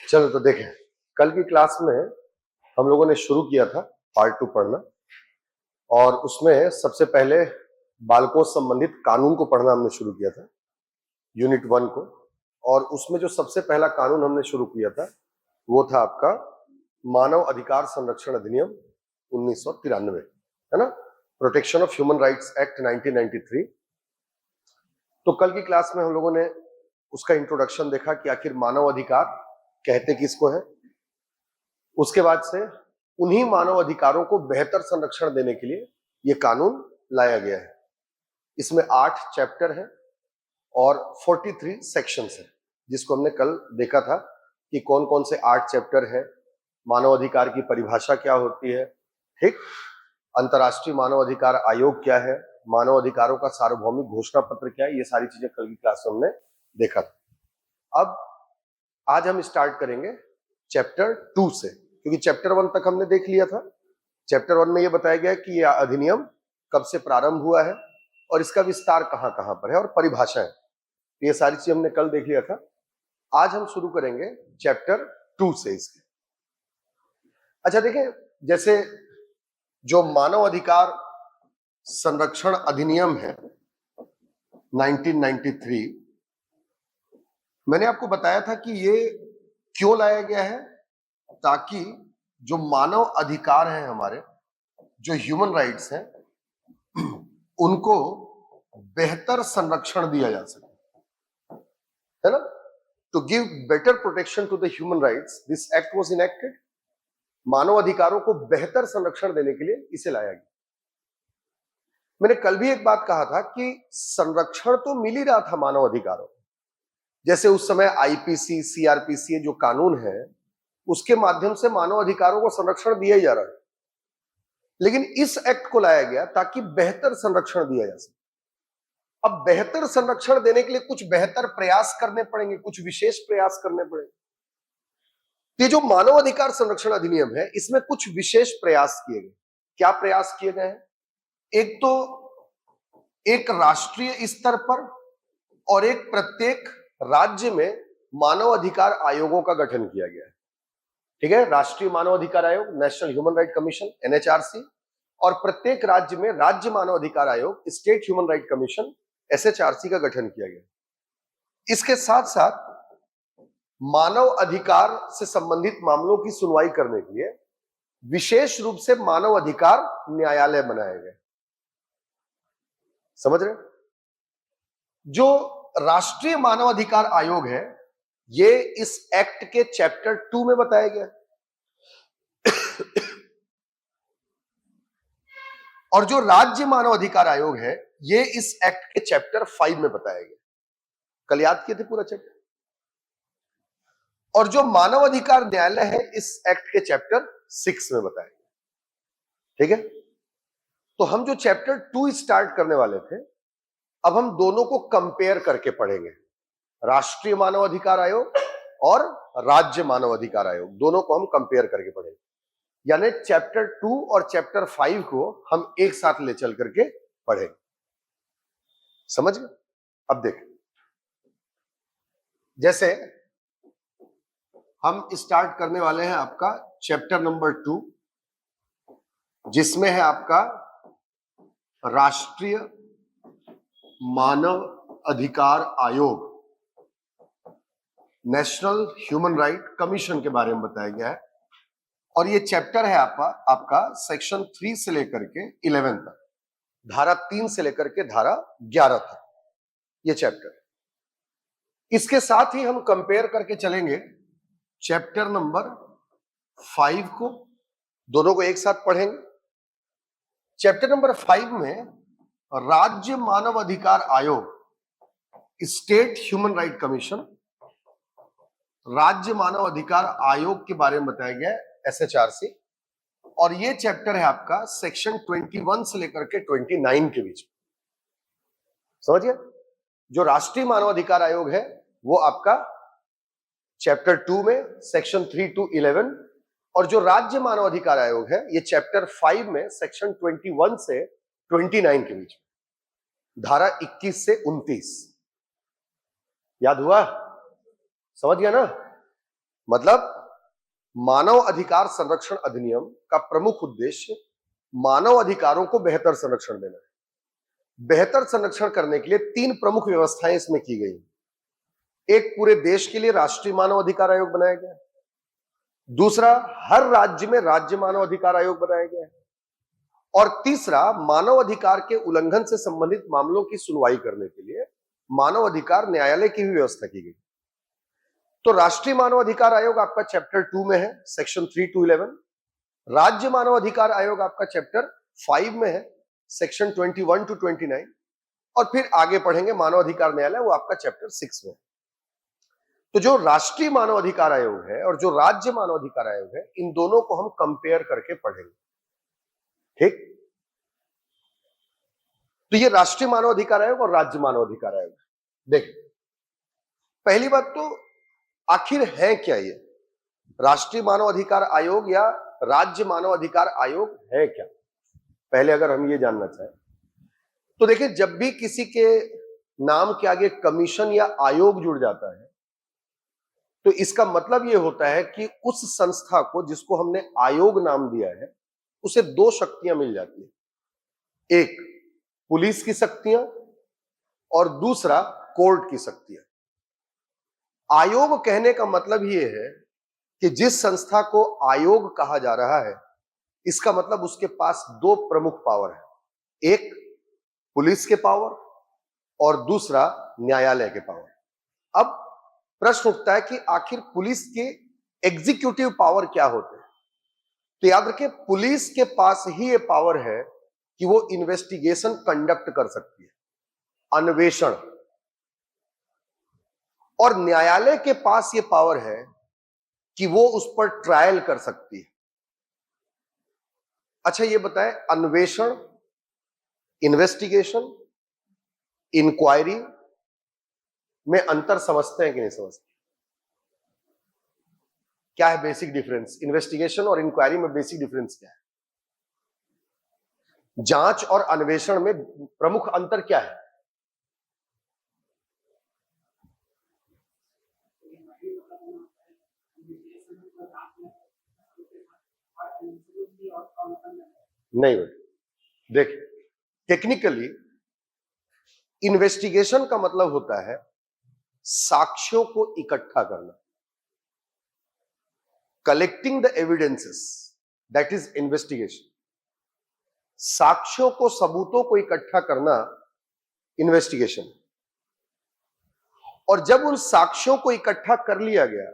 चलो तो देखें, कल की क्लास में हम लोगों ने शुरू किया था पार्ट 2 पढ़ना, और उसमें सबसे पहले बालकों से संबंधित कानून को पढ़ना हमने शुरू किया था, यूनिट 1 को। और उसमें जो सबसे पहला कानून हमने शुरू किया था वो था आपका मानव अधिकार संरक्षण अधिनियम 1993, है ना, protection of human rights act 1993। तो कल की क्लास में हम लोगों ने उसका इंट्रोडक्शन देखा कि आखिर मानव अधिकार कहते किसको है। उसके बाद से उन्हीं मानव अधिकारों को बेहतर संरक्षण देने के लिए यह कानून लाया गया है। इसमें 8 चैप्टर है और 43 सेक्शंस है, जिसको हमने कल देखा था कि कौन कौन से 8 चैप्टर है, मानव अधिकार की परिभाषा क्या होती है, ठीक, अंतर्राष्ट्रीय मानव अधिकार आयोग क्या है, मानव अधिकारों का सार्वभौमिक घोषणा पत्र क्या है, ये सारी चीजें कल की क्लास में हमने देखा था। अब आज हम स्टार्ट करेंगे चैप्टर 2 से, क्योंकि चैप्टर 1 तक हमने देख लिया था। चैप्टर 1 में यह बताया गया कि यह अधिनियम कब से प्रारंभ हुआ है और इसका विस्तार कहां कहां पर है और परिभाषाएं, ये सारी चीजें हमने कल देख लिया था। आज हम शुरू करेंगे चैप्टर 2 से इसके। अच्छा देखें, जैसे जो मानव अधिकार संरक्षण अधिनियम है 1993, मैंने आपको बताया था कि ये क्यों लाया गया है, ताकि जो मानव अधिकार हैं हमारे, जो ह्यूमन राइट्स हैं, उनको बेहतर संरक्षण दिया जा सके, है ना। To give better protection to the human rights this act was enacted. मानव अधिकारों को बेहतर संरक्षण देने के लिए इसे लाया गया। मैंने कल भी एक बात कहा था कि संरक्षण तो मिल ही रहा था मानव अधिकारों, जैसे उस समय आईपीसी, सीआरपीसी जो कानून है उसके माध्यम से मानव अधिकारों को संरक्षण दिया ही जा रहा है, लेकिन इस एक्ट को लाया गया ताकि बेहतर संरक्षण दिया जा सके। अब बेहतर संरक्षण देने के लिए कुछ बेहतर प्रयास करने पड़ेंगे, कुछ विशेष प्रयास करने पड़ेंगे। ये जो मानव अधिकार संरक्षण अधिनियम है, इसमें कुछ विशेष प्रयास किए गए। क्या प्रयास किए गए हैं? एक तो एक राष्ट्रीय स्तर पर और एक प्रत्येक राज्य में मानव अधिकार आयोगों का गठन किया गया है, ठीक है। राष्ट्रीय मानव अधिकार आयोग, national human right commission, NHRC, और प्रत्येक राज्य में राज्य मानव अधिकार आयोग, state human right commission, SHRC का गठन किया गया। इसके साथ साथ मानव अधिकार से संबंधित मामलों की सुनवाई करने के लिए विशेष रूप से मानव अधिकार न्यायालय बनाए गए। समझ रहे? जो राष्ट्रीय मानव अधिकार आयोग है, ये इस एक्ट के चैप्टर 2 में बताया गया और जो राज्य मानव अधिकार आयोग है, ये इस एक्ट के चैप्टर 5 में बताया गया। कल याद किए थे पूरा चैप्टर। और जो मानव अधिकार न्यायालय है, इस एक्ट के चैप्टर 6 में बताया गया, ठीक है। तो हम जो चैप्टर 2 स्टार्ट करने वाले थे, अब हम दोनों को कंपेयर करके पढ़ेंगे, राष्ट्रीय मानव अधिकार आयोग और राज्य मानव अधिकार आयोग, दोनों को हम कंपेयर करके पढ़ेंगे। यानी चैप्टर 2 और चैप्टर 5 को हम एक साथ ले चल करके पढ़ेंगे। समझ गए? अब देखें, जैसे हम स्टार्ट करने वाले हैं आपका चैप्टर नंबर 2, जिसमें है आपका राष्ट्रीय मानव अधिकार आयोग, नेशनल ह्यूमन राइट कमीशन के बारे में बताया गया है। और ये चैप्टर है आपका सेक्शन 3 से लेकर के 11 तक, धारा 3 से लेकर के धारा 11 तक, ये चैप्टर। इसके साथ ही हम कंपेयर करके चलेंगे चैप्टर नंबर 5 को, दोनों को एक साथ पढ़ेंगे। चैप्टर नंबर 5 में राज्य मानव अधिकार आयोग, स्टेट ह्यूमन राइट कमीशन, राज्य मानव अधिकार आयोग के बारे में बताया गया है, एसएचआरसी। और ये चैप्टर है आपका सेक्शन 21 से लेकर के 29 के बीच में। समझिए, जो राष्ट्रीय मानव अधिकार आयोग है वो आपका चैप्टर 2 में सेक्शन 3 to 11, और जो राज्य मानव अधिकार आयोग है ये चैप्टर 5 में सेक्शन 21 से 29 के बीच में, धारा 21 से 29। याद हुआ? समझ गया ना? मतलब मानव अधिकार संरक्षण अधिनियम का प्रमुख उद्देश्य मानव अधिकारों को बेहतर संरक्षण देना है। बेहतर संरक्षण करने के लिए 3 प्रमुख व्यवस्थाएं इसमें की गई। एक, पूरे देश के लिए राष्ट्रीय मानव अधिकार आयोग बनाया गया। दूसरा, हर राज्य में राज्य मानव अधिकार आयोग बनाया गया है। और तीसरा, मानव अधिकार के उल्लंघन से संबंधित मामलों की सुनवाई करने के लिए मानव अधिकार न्यायालय की भी व्यवस्था की गई। तो राष्ट्रीय मानव अधिकार आयोग आपका चैप्टर 2 में है, सेक्शन 3 to 11। राज्य मानव अधिकार आयोग आपका चैप्टर 5 में है, सेक्शन 21 to 29। और फिर आगे पढ़ेंगे मानव अधिकार न्यायालय, वो आपका चैप्टर 6 में। तो जो राष्ट्रीय मानव अधिकार आयोग है और जो राज्य मानव अधिकार आयोग है, इन दोनों को हम कंपेयर करके पढ़ेंगे, ठीक। तो ये राष्ट्रीय मानव अधिकार आयोग और राज्य मानव अधिकार आयोग है। देखिए, पहली बात तो आखिर है क्या ये राष्ट्रीय मानव अधिकार आयोग या राज्य मानव अधिकार आयोग है क्या? पहले अगर हम ये जानना चाहें तो देखिए, जब भी किसी के नाम के आगे कमीशन या आयोग जुड़ जाता है तो इसका मतलब यह होता है कि उस संस्था को, जिसको हमने आयोग नाम दिया है, उसे 2 शक्तियां मिल जाती है। एक, पुलिस की शक्तियां और दूसरा, कोर्ट की शक्तियां। आयोग कहने का मतलब यह है कि जिस संस्था को आयोग कहा जा रहा है, इसका मतलब उसके पास 2 प्रमुख पावर है। एक, पुलिस के पावर और दूसरा, न्यायालय के पावर। अब प्रश्न उठता है कि आखिर पुलिस के एग्जीक्यूटिव पावर क्या होते हैं? तो याद रखिए, पुलिस के पास ही ये पावर है कि वो इन्वेस्टिगेशन कंडक्ट कर सकती है, अन्वेषण। और न्यायालय के पास ये पावर है कि वो उस पर ट्रायल कर सकती है। अच्छा, ये बताएं, अन्वेषण, इन्वेस्टिगेशन, इंक्वायरी में अंतर समझते हैं कि नहीं समझते? क्या है बेसिक डिफरेंस? इन्वेस्टिगेशन और इंक्वायरी में बेसिक डिफरेंस क्या है? जांच और अन्वेषण में प्रमुख अंतर क्या है? नहीं बेटा, देख, टेक्निकली इन्वेस्टिगेशन का मतलब होता है साक्ष्यों को इकट्ठा करना, collecting the evidences, that is investigation. साक्ष्यों को, सबूतों को इकट्ठा करना इन्वेस्टिगेशन। और जब उन साक्ष्यों को इकट्ठा कर लिया गया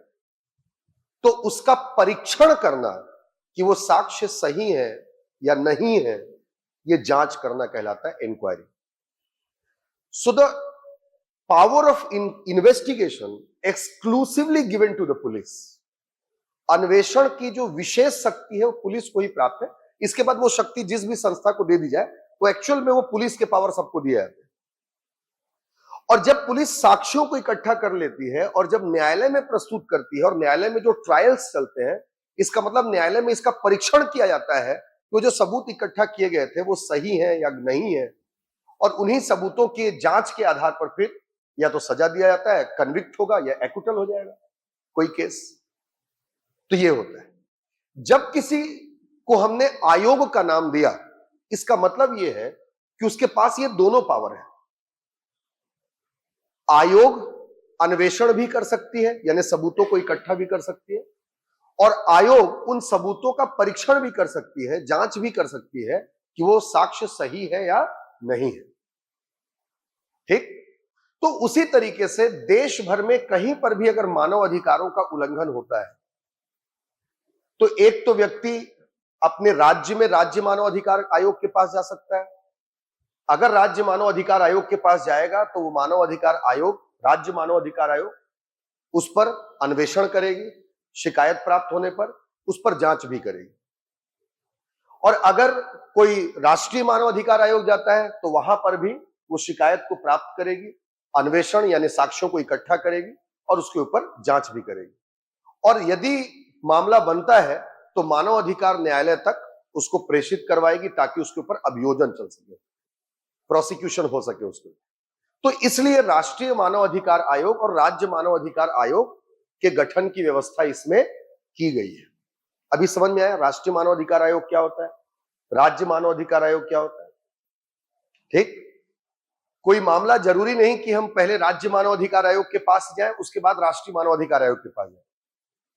तो उसका परीक्षण करना कि वो साक्ष्य सही है या नहीं है, ये जांच करना कहलाता है inquiry. So the power of investigation exclusively given to the police. अन्वेषण की जो विशेष शक्ति है वो पुलिस को ही प्राप्त है। इसके बाद वो शक्ति जिस भी संस्था को दे दी जाए, वो एक्चुअल में वो पुलिस के पावर सबको दिया है। और जब पुलिस साक्ष्यों को इकट्ठा कर लेती है और जब न्यायालय में प्रस्तुत करती है और न्यायालय में जो ट्रायल्स चलते हैं, इसका मतलब न्यायालय में इसका परीक्षण किया जाता है कि वो जो सबूत इकट्ठा किए गए थे वो सही है या नहीं है। और उन्हीं सबूतों के जांच के आधार पर फिर या तो सजा दिया जाता है, कन्विक्ट होगा, या एक्विटल हो जाएगा कोई केस। तो ये होता है। जब किसी को हमने आयोग का नाम दिया, इसका मतलब यह है कि उसके पास ये दोनों पावर है। आयोग अन्वेषण भी कर सकती है, यानी सबूतों को इकट्ठा भी कर सकती है, और आयोग उन सबूतों का परीक्षण भी कर सकती है, जांच भी कर सकती है कि वो साक्ष्य सही है या नहीं है। ठीक। तो उसी तरीके से देश भर में कहीं पर भी अगर मानव अधिकारों का उल्लंघन होता है तो एक तो व्यक्ति अपने राज्य में राज्य मानव अधिकार आयोग के पास जा सकता है। अगर राज्य मानव अधिकार आयोग के पास जाएगा तो वो मानव अधिकार आयोग, राज्य मानव अधिकार आयोग, उस पर अन्वेषण करेगी, शिकायत प्राप्त होने पर उस पर जांच भी करेगी। और अगर कोई राष्ट्रीय मानव अधिकार आयोग जाता है तो वहां पर भी वो शिकायत को प्राप्त करेगी, अन्वेषण यानी साक्ष्यों को इकट्ठा करेगी और उसके ऊपर जांच भी करेगी। और यदि मामला बनता है तो मानव अधिकार न्यायालय तक उसको प्रेषित करवाएगी ताकि उसके ऊपर अभियोजन चल सके, प्रोसिक्यूशन हो सके उसके। तो इसलिए राष्ट्रीय मानव अधिकार आयोग और राज्य मानव अधिकार आयोग के गठन की व्यवस्था इसमें की गई है। अभी समझ में आया राष्ट्रीय मानव अधिकार आयोग क्या होता है, राज्य मानव अधिकार आयोग क्या होता है? ठीक, कोई मामला जरूरी नहीं कि हम पहले राज्य मानव अधिकार आयोग के पास जाएं, उसके बाद राष्ट्रीय मानव अधिकार आयोग के पास जाएं।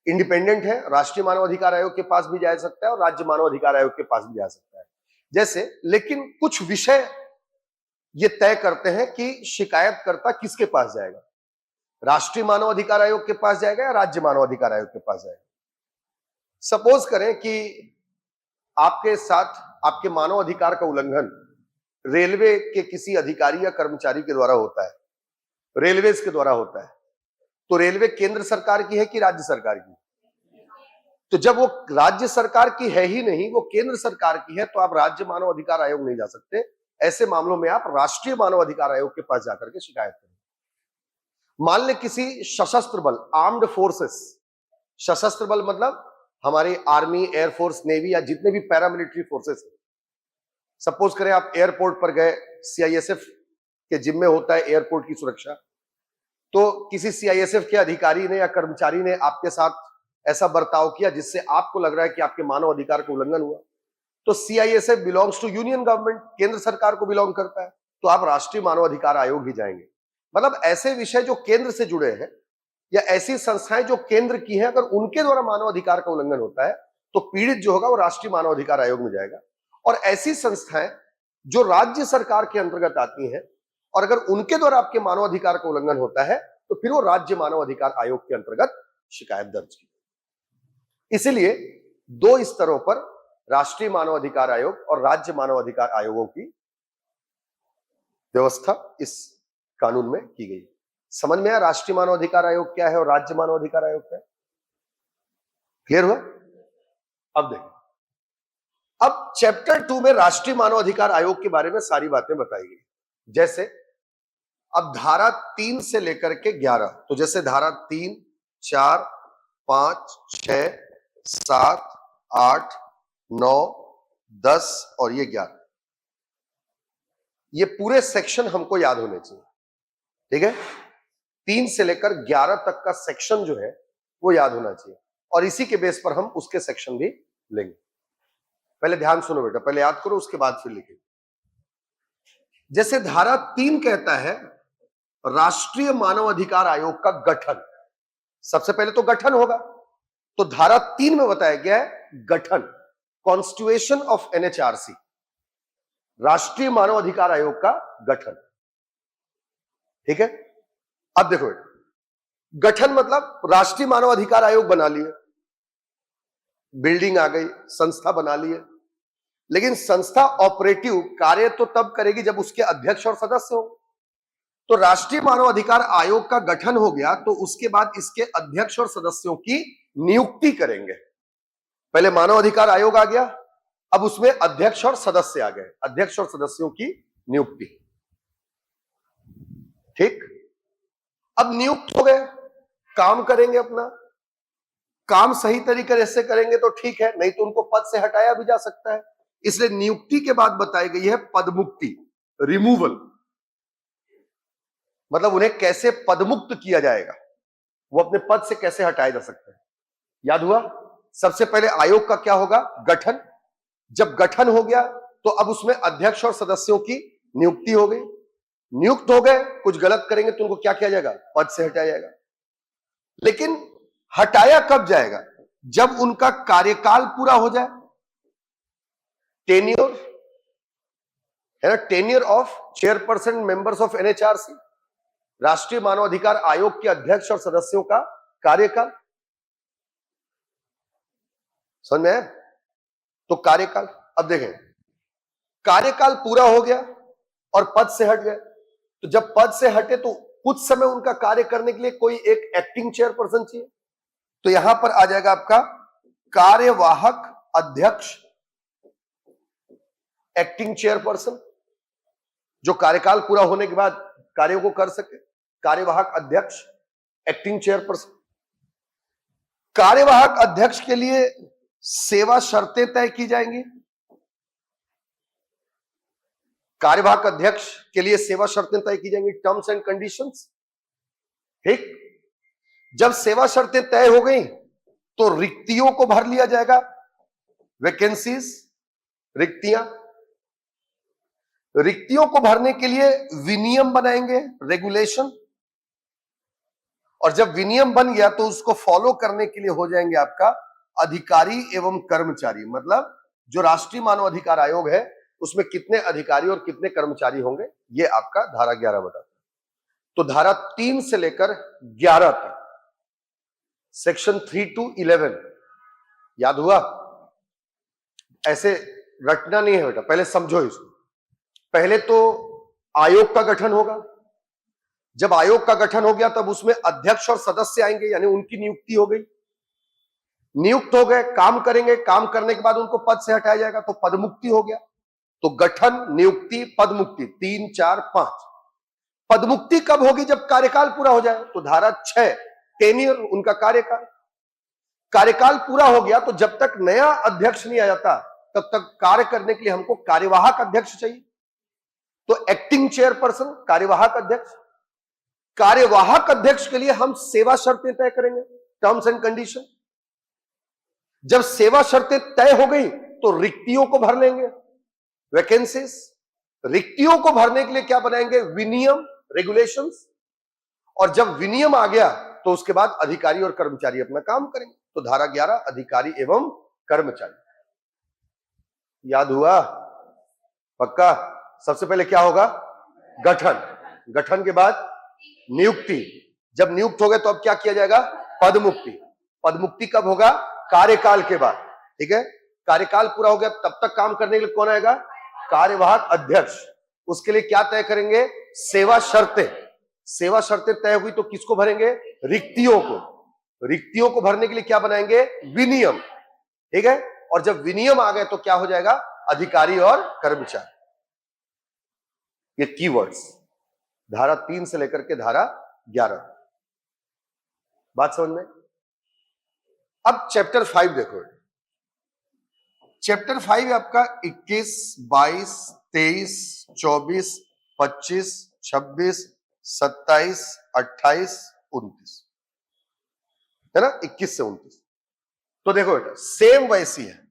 इंडिपेंडेंट है, राष्ट्रीय मानव अधिकार आयोग के पास भी जा सकता है और राज्य मानव अधिकार आयोग के पास भी जा सकता है जैसे। लेकिन कुछ विषय ये तय करते हैं कि शिकायतकर्ता किसके पास जाएगा, राष्ट्रीय मानव अधिकार आयोग के पास जाएगा या राज्य मानव अधिकार आयोग के पास जाएगा। सपोज करें कि आपके साथ आपके मानव अधिकार का उल्लंघन रेलवे के किसी अधिकारी या कर्मचारी के द्वारा होता है, रेलवेज के द्वारा होता है, तो रेलवे केंद्र सरकार की है कि राज्य सरकार की? तो जब वो राज्य सरकार की है ही नहीं, वो केंद्र सरकार की है, तो आप राज्य मानव अधिकार आयोग नहीं जा सकते। ऐसे मामलों में आप राष्ट्रीय मानव अधिकार आयोग के पास जाकर के शिकायत करें। मान ले किसी सशस्त्र बल, आर्म्ड फोर्सेस, सशस्त्र बल मतलब हमारी आर्मी, एयरफोर्स, नेवी या जितने भी पैरामिलिट्री फोर्सेस हैं। सपोज करें आप एयरपोर्ट पर गए, सीआईएसएफ के जिम्मे होता है एयरपोर्ट की सुरक्षा, तो किसी सीआईएसएफ के अधिकारी ने या कर्मचारी ने आपके साथ ऐसा बर्ताव किया जिससे आपको लग रहा है कि आपके मानव अधिकार का उल्लंघन हुआ, तो CISF belongs to union government, केंद्र सरकार को बिलोंग करता है, तो आप राष्ट्रीय मानव अधिकार आयोग ही जाएंगे। मतलब ऐसे विषय जो केंद्र से जुड़े हैं या ऐसी संस्थाएं जो केंद्र की हैं, अगर उनके द्वारा मानव अधिकार का उल्लंघन होता है तो पीड़ित जो होगा वो राष्ट्रीय मानव अधिकार आयोग में जाएगा। और ऐसी संस्थाएं जो राज्य सरकार के अंतर्गत आती हैं और अगर उनके द्वारा आपके मानव अधिकार का उल्लंघन होता है तो फिर वो राज्य मानव अधिकार आयोग के अंतर्गत शिकायत दर्ज की। इसलिए दो स्तरों पर राष्ट्रीय मानव अधिकार आयोग और राज्य मानव अधिकार आयोगों की व्यवस्था इस कानून में की गई। समझ में आया राष्ट्रीय मानव अधिकार आयोग क्या है और राज्य मानव अधिकार आयोग क्या है? क्लियर हुआ? अब देखिए, अब चैप्टर 2 में राष्ट्रीय मानव अधिकार आयोग के बारे में सारी बातें बताई गई। जैसे अब धारा 3 से लेकर के 11, तो जैसे धारा 3, 4, 5, 6, 7, 8, 9, 10 और ये 11, ये पूरे सेक्शन हमको याद होने चाहिए। ठीक है, 3 से लेकर 11 तक का सेक्शन जो है वो याद होना चाहिए और इसी के बेस पर हम उसके सेक्शन भी लेंगे। पहले ध्यान सुनो बेटा, पहले याद करो उसके बाद फिर लिखेंगे। जैसे धारा 3 कहता है राष्ट्रीय मानव अधिकार आयोग का गठन, सबसे पहले तो गठन होगा, तो धारा 3 में बताया गया है गठन, कॉन्स्टिट्यूशन ऑफ एनएचआरसी, राष्ट्रीय मानव अधिकार आयोग का गठन। ठीक है, अब देखो गठन मतलब राष्ट्रीय मानव अधिकार आयोग बना लिए, बिल्डिंग आ गई, संस्था बना लिए, लेकिन संस्था ऑपरेटिव कार्य तो तब करेगी जब उसके अध्यक्ष और सदस्य हो। तो राष्ट्रीय मानव अधिकार आयोग का गठन हो गया तो उसके बाद इसके अध्यक्ष और सदस्यों की नियुक्ति करेंगे। पहले मानव अधिकार आयोग आ गया, अब उसमें अध्यक्ष और सदस्य आ गए, अध्यक्ष और सदस्यों की नियुक्ति। ठीक, अब नियुक्त हो गए, काम करेंगे, अपना काम सही तरीके से करेंगे तो ठीक है, नहीं तो उनको पद से हटाया भी जा सकता है। इसलिए नियुक्ति के बाद बताई गई है पदमुक्ति, रिमूवल, मतलब उन्हें कैसे पदमुक्त किया जाएगा, वो अपने पद से कैसे हटाए जा सकते हैं। याद हुआ? सबसे पहले आयोग का क्या होगा? गठन। जब गठन हो गया तो अब उसमें अध्यक्ष और सदस्यों की नियुक्ति हो गई, नियुक्त हो गए, कुछ गलत करेंगे तो उनको क्या किया जाएगा? पद से हटाया जाएगा। लेकिन हटाया कब जाएगा? जब उनका कार्यकाल पूरा हो जाए, टेन्योर है ना, tenure of chairperson members of NHRC, राष्ट्रीय मानव अधिकार आयोग के अध्यक्ष और सदस्यों का कार्यकाल। समझ में आया? तो कार्यकाल, अब देखें, कार्यकाल पूरा हो गया और पद से हट गए, तो जब पद से हटे तो कुछ समय उनका कार्य करने के लिए कोई एक एक्टिंग चेयरपर्सन चाहिए, तो यहां पर आ जाएगा आपका कार्यवाहक अध्यक्ष, एक्टिंग चेयरपर्सन, जो कार्यकाल पूरा होने के बाद कार्यों को कर सके, कार्यवाहक अध्यक्ष, एक्टिंग चेयरपर्सन। कार्यवाहक अध्यक्ष के लिए सेवा शर्तें तय की जाएंगी, कार्यवाहक अध्यक्ष के लिए सेवा शर्तें तय की जाएंगी, टर्म्स एंड कंडीशंस। ठीक, जब सेवा शर्तें तय हो गई तो रिक्तियों को भर लिया जाएगा, वैकेंसीज, रिक्तियां। रिक्तियों को भरने के लिए विनियम बनाएंगे, रेगुलेशन। और जब विनियम बन गया तो उसको फॉलो करने के लिए हो जाएंगे आपका अधिकारी एवं कर्मचारी। मतलब जो राष्ट्रीय मानव अधिकार आयोग है उसमें कितने अधिकारी और कितने कर्मचारी होंगे, ये आपका धारा 11 बताता है। तो धारा 3 से लेकर 11 तक, सेक्शन 3 to 11 याद हुआ? ऐसे रटना नहीं है बेटा, पहले समझो इसको। पहले तो आयोग का गठन होगा। जब आयोग का गठन हो गया तब उसमें अध्यक्ष और सदस्य आएंगे, यानी उनकी नियुक्ति हो गई। नियुक्त हो गए, काम करेंगे, काम करने के बाद उनको पद से हटाया जाएगा तो पदमुक्ति हो गया। तो गठन, नियुक्ति, पदमुक्ति, 3, 4, 5। पदमुक्ति कब होगी? जब कार्यकाल पूरा हो जाए। तो धारा 6, टेन्योर, उनका कार्यकाल। कार्यकाल पूरा हो गया तो जब तक नया अध्यक्ष नहीं आ जाता तब तक कार्य करने के लिए हमको कार्यवाहक अध्यक्ष चाहिए। तो एक्टिंग चेयरपर्सन, कार्यवाहक अध्यक्ष। कार्यवाहक अध्यक्ष के लिए हम सेवा शर्तें तय करेंगे, टर्म्स एंड कंडीशन। जब सेवा शर्तें तय हो गई तो रिक्तियों को भर लेंगे, वैकेंसीज। रिक्तियों को भरने के लिए क्या बनाएंगे? विनियम, रेगुलेशंस। और जब विनियम आ गया तो उसके बाद अधिकारी और कर्मचारी अपना काम करेंगे। तो धारा 11, अधिकारी एवं कर्मचारी। याद हुआ? पक्का? सबसे पहले क्या होगा? गठन। गठन के बाद नियुक्ति। जब नियुक्त हो गए तो अब क्या किया जाएगा? पदमुक्ति। पदमुक्ति कब होगा? कार्यकाल के बाद। ठीक है, कार्यकाल पूरा हो गया तब तक काम करने के लिए कौन आएगा? कार्यवाहक अध्यक्ष। उसके लिए क्या तय करेंगे? सेवा शर्तें। सेवा शर्तें तय हुई तो किसको भरेंगे? रिक्तियों को। रिक्तियों को भरने के लिए क्या बनाएंगे? विनियम। ठीक है, और जब विनियम आ गए तो क्या हो जाएगा? अधिकारी और कर्मचारी। ये कीवर्ड्स धारा 3 से लेकर के धारा 11। बात समझ में? अब चैप्टर 5 देखो। चैप्टर 5 आपका 21, 22, 23, 24, 25, 26, 27, 28, 29 है ना? 21 से 29। तो देखो बेटा, सेम वैसी है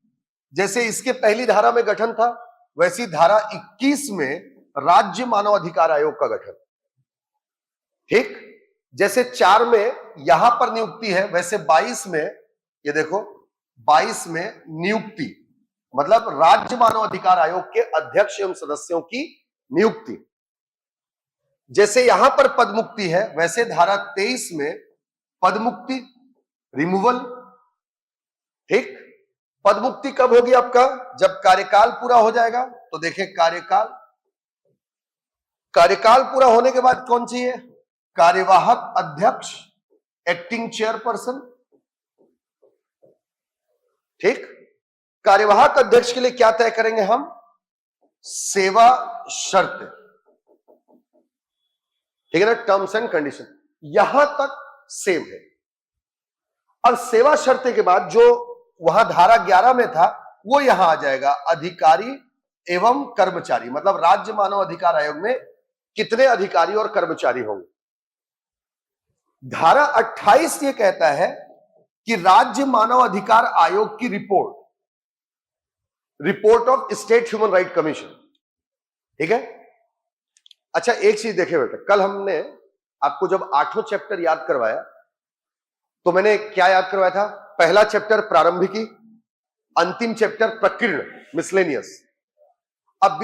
जैसे इसके पहली धारा में गठन था, वैसी धारा 21 में राज्य मानव अधिकार आयोग का गठन। ठीक, जैसे 4 में यहां पर नियुक्ति है, वैसे 22 में, ये देखो 22 में नियुक्ति, मतलब राज्य मानव अधिकार आयोग के अध्यक्ष एवं सदस्यों की नियुक्ति। जैसे यहां पर पदमुक्ति है वैसे धारा 23 में पदमुक्ति, रिमूवल। ठीक, पदमुक्ति कब होगी आपका? जब कार्यकाल पूरा हो जाएगा। तो देखें, कार्यकाल, कार्यकाल पूरा होने के बाद कौन चाहिए? कार्यवाहक अध्यक्ष, एक्टिंग चेयरपर्सन। ठीक, कार्यवाहक अध्यक्ष के लिए क्या तय करेंगे हम? सेवा शर्त। ठीक है ना, टर्म्स एंड कंडीशन। यहां तक सेम है। अब सेवा शर्तें के बाद जो वहां धारा 11 में था वो यहां आ जाएगा, अधिकारी एवं कर्मचारी। मतलब राज्य मानव अधिकार आयोग में कितने अधिकारी और कर्मचारी होंगे। धारा 28 ये कहता है कि राज्य मानव अधिकार आयोग की report, report of state human right commission. ठीक है, अच्छा एक चीज देखे बेटा, कल हमने आपको जब 8वां चैप्टर याद करवाया तो मैंने क्या याद करवाया था? पहला चैप्टर प्रारंभिकी, अंतिम चैप्टर प्रकीर्ण, मिसलेनियस। अब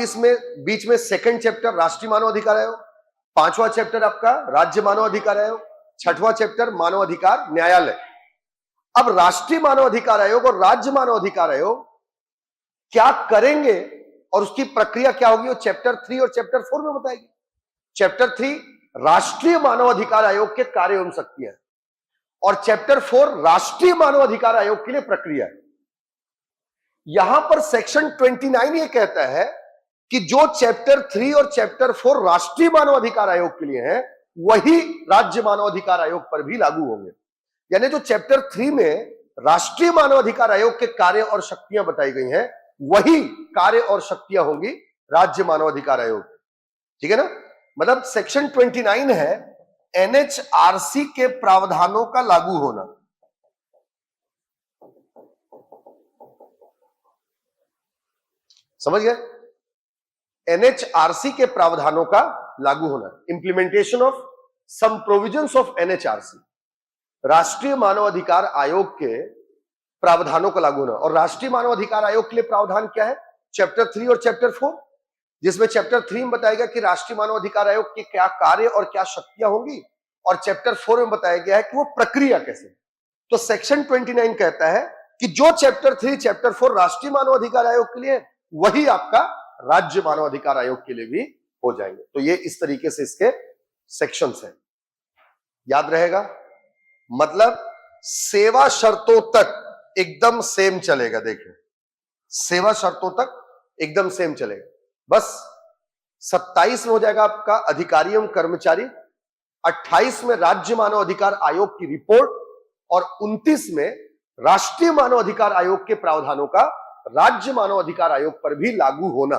बीच में सेकंड चैप्टर राष्ट्रीय मानव अधिकार आयोग, 5वां चैप्टर आपका राज्य मानव अधिकार आयोग, 6वां चैप्टर मानव अधिकार न्यायालय। अब राष्ट्रीय मानव अधिकार आयोग और राज्य मानव अधिकार आयोग क्या करेंगे और उसकी प्रक्रिया क्या होगी, वो चैप्टर 3 और चैप्टर 4 में बताएगी। चैप्टर 3 राष्ट्रीय मानव अधिकार आयोग के कार्य एवं शक्तियां, और चैप्टर 4 राष्ट्रीय मानव अधिकार आयोग के लिए प्रक्रिया है। यहां पर सेक्शन 29 ये कहता है कि जो चैप्टर 3 और चैप्टर 4 राष्ट्रीय मानव अधिकार आयोग के लिए है वही राज्य मानव अधिकार आयोग पर भी लागू होंगे। यानी जो चैप्टर 3 में राष्ट्रीय मानव अधिकार आयोग के कार्य और शक्तियां बताई गई हैं वही कार्य और शक्तियां होंगी राज्य मानव अधिकार आयोग। ठीक है ना, मतलब सेक्शन 29 है एनएचआरसी के प्रावधानों का लागू होना। समझ गए? एनएचआरसी के प्रावधानों का लागू होना, implementation of some provisions of NHRC, राष्ट्रीय मानव अधिकार आयोग के प्रावधानों का लागू होना। और राष्ट्रीय मानव अधिकार आयोग के लिए प्रावधान क्या है? चैप्टर 3 और चैप्टर 4, जिसमें चैप्टर 3 में बताया गया कि राष्ट्रीय मानव अधिकार आयोग के क्या कार्य और क्या शक्तियां होंगी, और चैप्टर 4 में बताया गया है कि वो प्रक्रिया कैसे। तो सेक्शन 29 कहता है कि जो चैप्टर 3 चैप्टर 4 राष्ट्रीय मानव अधिकार आयोग के लिए, वही आपका राज्य मानव अधिकार आयोग के लिए भी हो जाएंगे। तो ये इस तरीके से इसके सेक्शंस हैं, याद रहेगा। मतलब सेवा शर्तों तक एकदम सेम चलेगा। देखिए, सेवा शर्तों तक एकदम सेम चलेगा। बस 27 में हो जाएगा आपका अधिकारी एवं कर्मचारी, 28 में राज्य मानव अधिकार आयोग की रिपोर्ट, और 29 में राष्ट्रीय मानव अधिकार आयोग के प्रावधानों का राज्य मानव अधिकार आयोग पर भी लागू होना।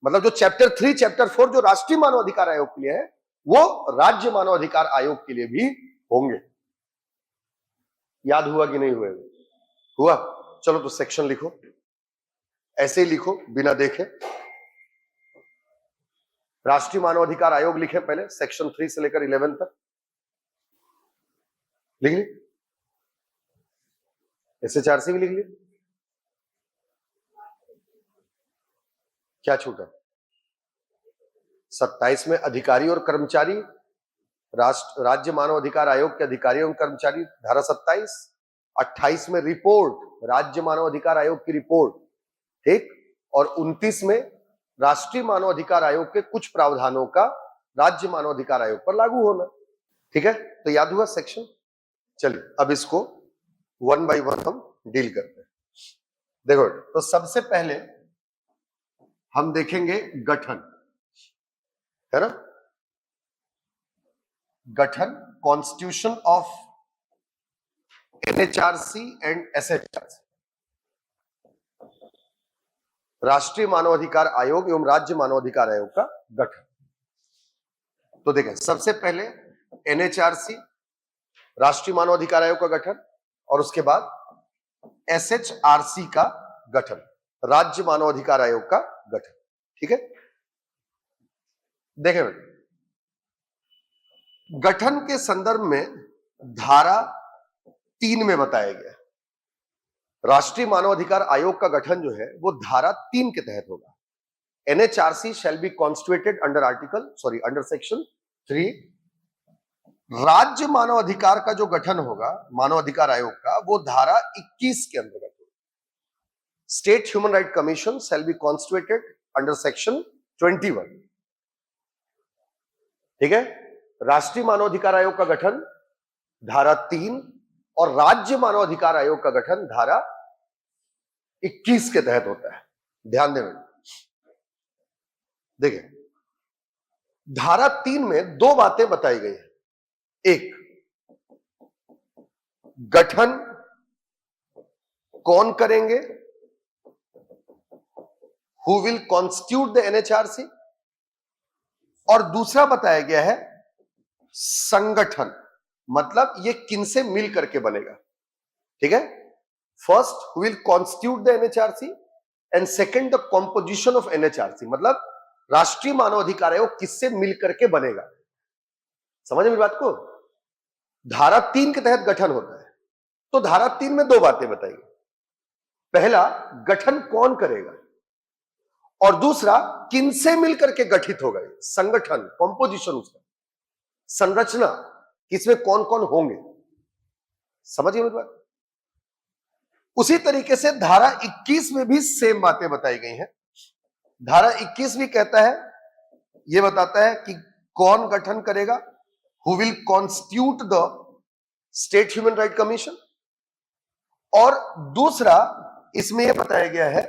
मतलब जो चैप्टर 3 चैप्टर 4 जो राष्ट्रीय मानव अधिकार आयोग के लिए है, वो राज्य मानव अधिकार आयोग के लिए भी होंगे। याद हुआ कि नहीं हुआ? हुआ? चलो तो सेक्शन लिखो, ऐसे ही लिखो बिना देखे। राष्ट्रीय मानव अधिकार आयोग लिखे पहले, सेक्शन 3 से लेकर 11 तक लिख ली। एसएचआरसी भी लिख ली। क्या छूटा? 27 में अधिकारी और कर्मचारी, राज्य मानव अधिकार आयोग के अधिकारी एवं कर्मचारी, धारा 27। 28 में रिपोर्ट, राज्य मानव अधिकार आयोग की रिपोर्ट, ठीक। और 29 में राष्ट्रीय मानव अधिकार आयोग के कुछ प्रावधानों का राज्य मानव अधिकार आयोग पर लागू होना। ठीक है, तो याद हुआ सेक्शन। चलिए अब इसको वन बाय वन हम डील करते हैं। देखो, तो सबसे पहले हम देखेंगे गठन, है ना, गठन, constitution of NHRC and SHRC, राष्ट्रीय मानवाधिकार आयोग एवं राज्य मानवाधिकार आयोग का गठन। तो देखें, सबसे पहले एनएचआरसी, राष्ट्रीय मानवाधिकार आयोग का गठन, और उसके बाद एसएचआरसी का गठन, राज्य मानवाधिकार आयोग का गठन। ठीक है, देखें गठन के संदर्भ में धारा 3 में बताया गया है। राष्ट्रीय मानवाधिकार आयोग का गठन जो है वो धारा 3 के तहत होगा। NHRC shall be constituted under section 3। राज्य मानवाधिकार का जो गठन होगा मानवाधिकार आयोग का, वो धारा 21 के अंतर्गत होगा। State human right commission shall be constituted under section 21। ठीक है, राष्ट्रीय मानवाधिकार आयोग का गठन धारा 3 और राज्य मानवाधिकार आयोग का गठन धारा 21 के तहत होता है। ध्यान दें, देखिए धारा 3 में दो बातें बताई गई हैं। एक, गठन कौन करेंगे, who will constitute the NHRC, और दूसरा बताया गया है संगठन, मतलब ये किनसे मिल करके बनेगा। ठीक है, first who will constitute the NHRC and second the composition of NHRC, मतलब राष्ट्रीय मानवाधिकार आयोग किससे मिल करके बनेगा। समझ मेरी बात को? धारा 3 के तहत गठन होता है, तो धारा 3 में दो बातें बताई। पहला, गठन कौन करेगा, और दूसरा किनसे मिलकर के गठित होगा। संगठन, कॉम्पोजिशन, उसका संरचना, किसमें कौन कौन होंगे। समझिए मेरी बात। उसी तरीके से धारा 21 में भी सेम बातें बताई गई हैं। धारा 21 भी कहता है, यह बताता है कि कौन गठन करेगा, who will constitute the state human right commission, और दूसरा इसमें यह बताया गया है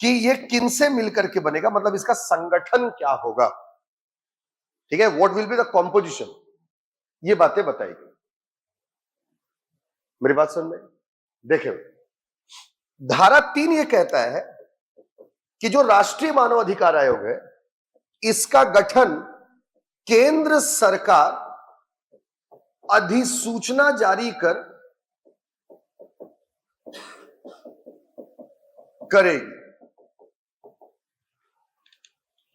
कि यह किनसे मिलकर के बनेगा, मतलब इसका संगठन क्या होगा। ठीक है, what will be the composition, ये बातें बताई गई। मेरी बात समझ में? देखिए, धारा 3 ये कहता है कि जो राष्ट्रीय मानवाधिकार आयोग है, इसका गठन केंद्र सरकार अधिसूचना जारी करेगी।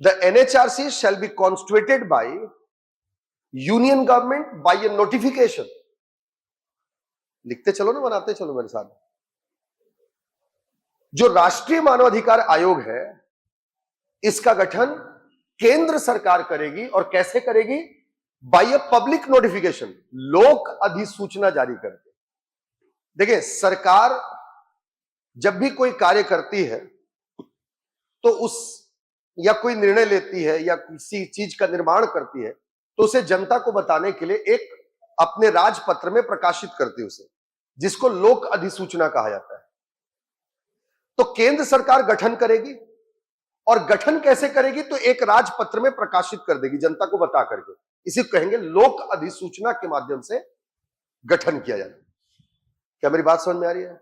The NHRC shall be constituted by union government by A notification. लिखते चलो ना, बनाते चलो मेरे साथ। जो राष्ट्रीय मानवाधिकार आयोग है, इसका गठन केंद्र सरकार करेगी। और कैसे करेगी? बाय ए पब्लिक नोटिफिकेशन, लोक अधिसूचना जारी करके। देखिए, सरकार जब भी कोई कार्य करती है तो उस या कोई निर्णय लेती है या किसी चीज का निर्माण करती है तो उसे जनता को बताने के लिए एक अपने राजपत्र में प्रकाशित करती है उसे, जिसको लोक अधिसूचना कहा जाता है। तो केंद्र सरकार गठन करेगी, और गठन कैसे करेगी? तो एक राजपत्र में प्रकाशित कर देगी जनता को बता करके। इसे कहेंगे लोक अधिसूचना के माध्यम से गठन किया जाता है। क्या मेरी बात समझ में आ रही है?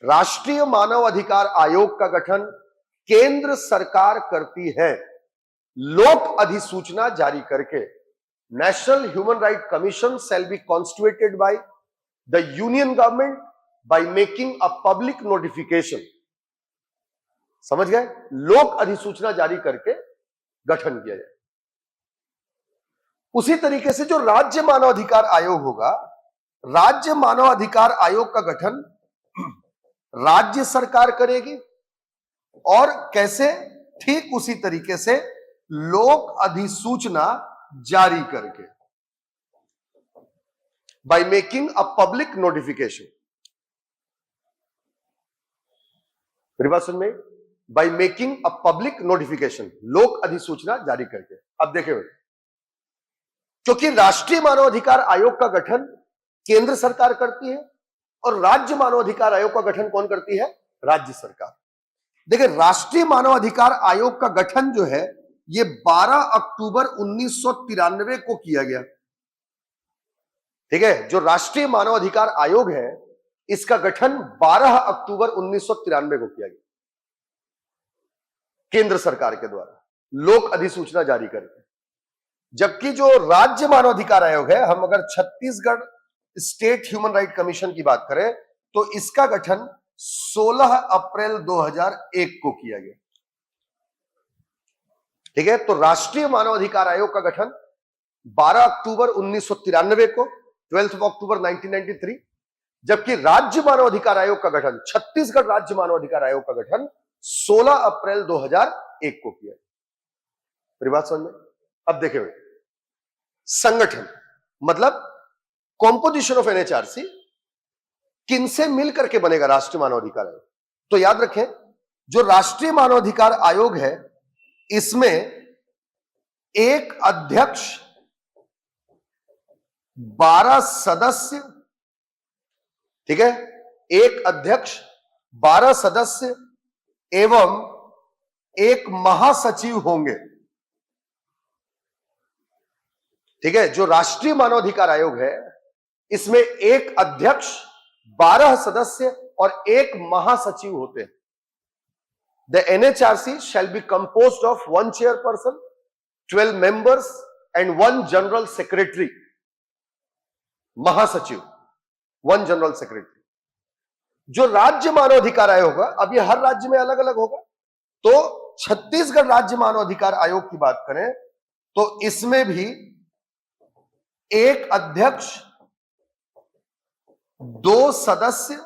राष्ट्रीय मानव अधिकार आयोग का गठन केंद्र सरकार करती है लोक अधिसूचना जारी करके। National human right commission shall be constituted by the union government by making a public notification. समझ गए? लोक अधिसूचना जारी करके गठन किया जाए। उसी तरीके से जो राज्य मानव अधिकार आयोग होगा, राज्य मानव अधिकार आयोग का गठन राज्य सरकार करेगी। और कैसे? ठीक उसी तरीके से लोक अधिसूचना जारी करके, by making a public notification. मेरी बात समझ में? By making a public notification, लोक अधिसूचना जारी करके। अब देखिए, क्योंकि राष्ट्रीय मानवाधिकार आयोग का गठन केंद्र सरकार करती है और राज्य मानवाधिकार आयोग का गठन कौन करती है? राज्य सरकार। देखिए, राष्ट्रीय मानवाधिकार आयोग का गठन जो है ये 12 अक्टूबर 1993 को किया गया। ठीक है, जो राष्ट्रीय मानवाधिकार आयोग है इसका गठन 12 अक्टूबर 1993 को किया गया केंद्र सरकार के द्वारा लोक अधिसूचना जारी करके। जबकि जो राज्य मानवाधिकार आयोग है, हम अगर Chhattisgarh state human right commission की बात करें तो इसका गठन 16 अप्रैल 2001 को किया गया। ठीक है, तो राष्ट्रीय मानवाधिकार आयोग का गठन 12 अक्टूबर 1993 को, 12 अक्टूबर 1993, जबकि राज्य मानवाधिकार आयोग का गठन, छत्तीसगढ़ राज्य मानवाधिकार आयोग का गठन 16 अप्रैल 2001 को किया। मेरी बात समझ में? अब देखिए, संगठन मतलब कॉम्पोजिशन ऑफ एनएचआरसी किनसे मिलकर के बनेगा राष्ट्रीय मानवाधिकार आयोग? तो याद रखें, जो राष्ट्रीय मानवाधिकार आयोग है इसमें एक अध्यक्ष, 12 सदस्य, ठीक है, एक अध्यक्ष, 12 सदस्य एवं एक महासचिव होंगे। ठीक है, जो राष्ट्रीय मानवाधिकार आयोग है इसमें एक अध्यक्ष, 12 सदस्य और एक महासचिव होते हैं। The NHRC shall be composed of 1 chairperson, 12 members and 1 general secretary. महासचिव, 1 जनरल सेक्रेटरी। जो राज्य मानवाधिकार आयोग होगा, अब ये हर राज्य में अलग अलग होगा, तो छत्तीसगढ़ राज्य मानवाधिकार आयोग की बात करें तो इसमें भी एक अध्यक्ष, 2 सदस्य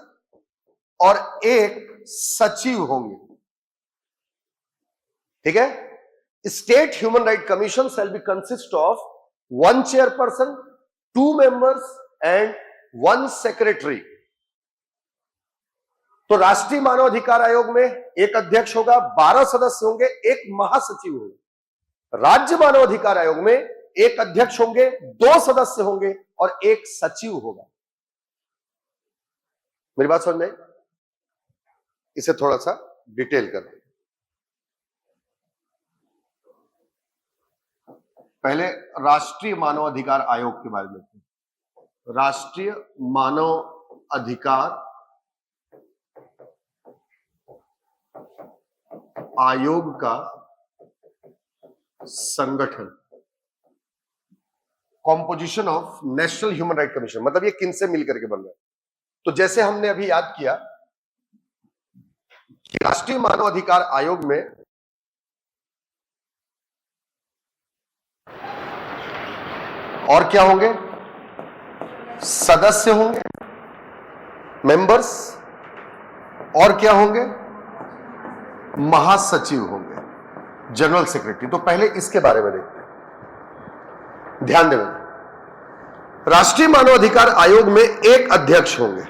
और एक सचिव होंगे। ठीक है, state human right commission shall be consist of 1 chairperson, 2 members and 1 secretary. तो राष्ट्रीय मानवाधिकार आयोग में एक अध्यक्ष होगा, 12 सदस्य होंगे, एक महासचिव होगा। राज्य मानवाधिकार आयोग में एक अध्यक्ष होंगे, 2 सदस्य होंगे और एक सचिव होगा। मेरी बात समझ में आई? इसे थोड़ा सा डिटेल कर दें। पहले राष्ट्रीय मानवाधिकार आयोग के बारे में। राष्ट्रीय मानव अधिकार आयोग का संगठन। Composition of national human right commission, मतलब ये किन से मिलकर के बन रहा है। तो जैसे हमने अभी याद किया कि राष्ट्रीय मानव अधिकार आयोग में और क्या होंगे, सदस्य होंगे, मेंबर्स, और क्या होंगे, महासचिव होंगे, जनरल सेक्रेटरी। तो पहले इसके बारे में देखते हैं, ध्यान दें। राष्ट्रीय मानव अधिकार आयोग में एक अध्यक्ष होंगे।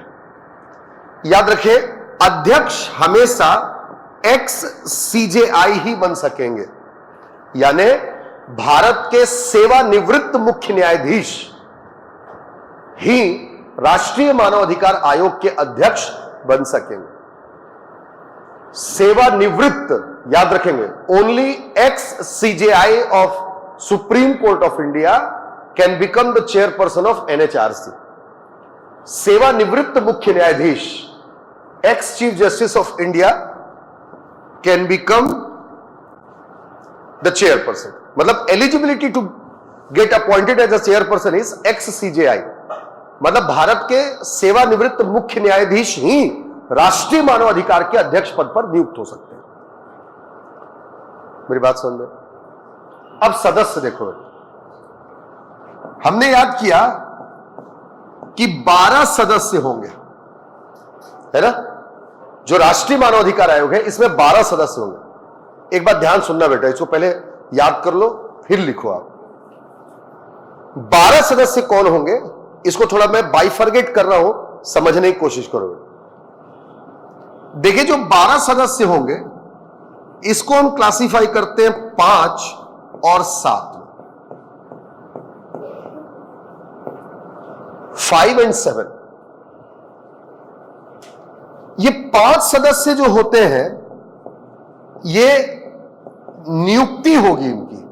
याद रखें, अध्यक्ष हमेशा एक्स सीजेआई ही बन सकेंगे, यानी भारत के सेवानिवृत्त मुख्य न्यायाधीश ही राष्ट्रीय मानव अधिकार आयोग के अध्यक्ष बन सकेंगे। सेवानिवृत्त, याद रखेंगे, only ex CJI of Supreme Court of India can become the chairperson of NHRC. सेवानिवृत्त मुख्य न्यायाधीश, ex chief justice of India, can become the chairperson. मतलब eligibility to get appointed as a chairperson is ex CJI, मतलब भारत के सेवानिवृत्त मुख्य न्यायाधीश ही राष्ट्रीय मानव अधिकार के अध्यक्ष पद पर नियुक्त हो सकते हैं। मेरी बात समझ में? अब सदस्य देखो, हमने याद किया कि 12 सदस्य होंगे, है ना। जो राष्ट्रीय मानव अधिकार आयोग है इसमें 12 सदस्य होंगे। एक बात ध्यान सुनना बेटा, इसको पहले याद कर लो फिर लिखो आप। 12 सदस्य कौन होंगे, इसको थोड़ा मैं बाइफरगेट कर रहा हूं, समझने की कोशिश करो। देखिए, जो 12 सदस्य होंगे इसको हम क्लासिफाई करते हैं 5 और 7 में, 5 एंड 7। ये 5 सदस्य जो होते हैं ये नियुक्ति होगी इनकी।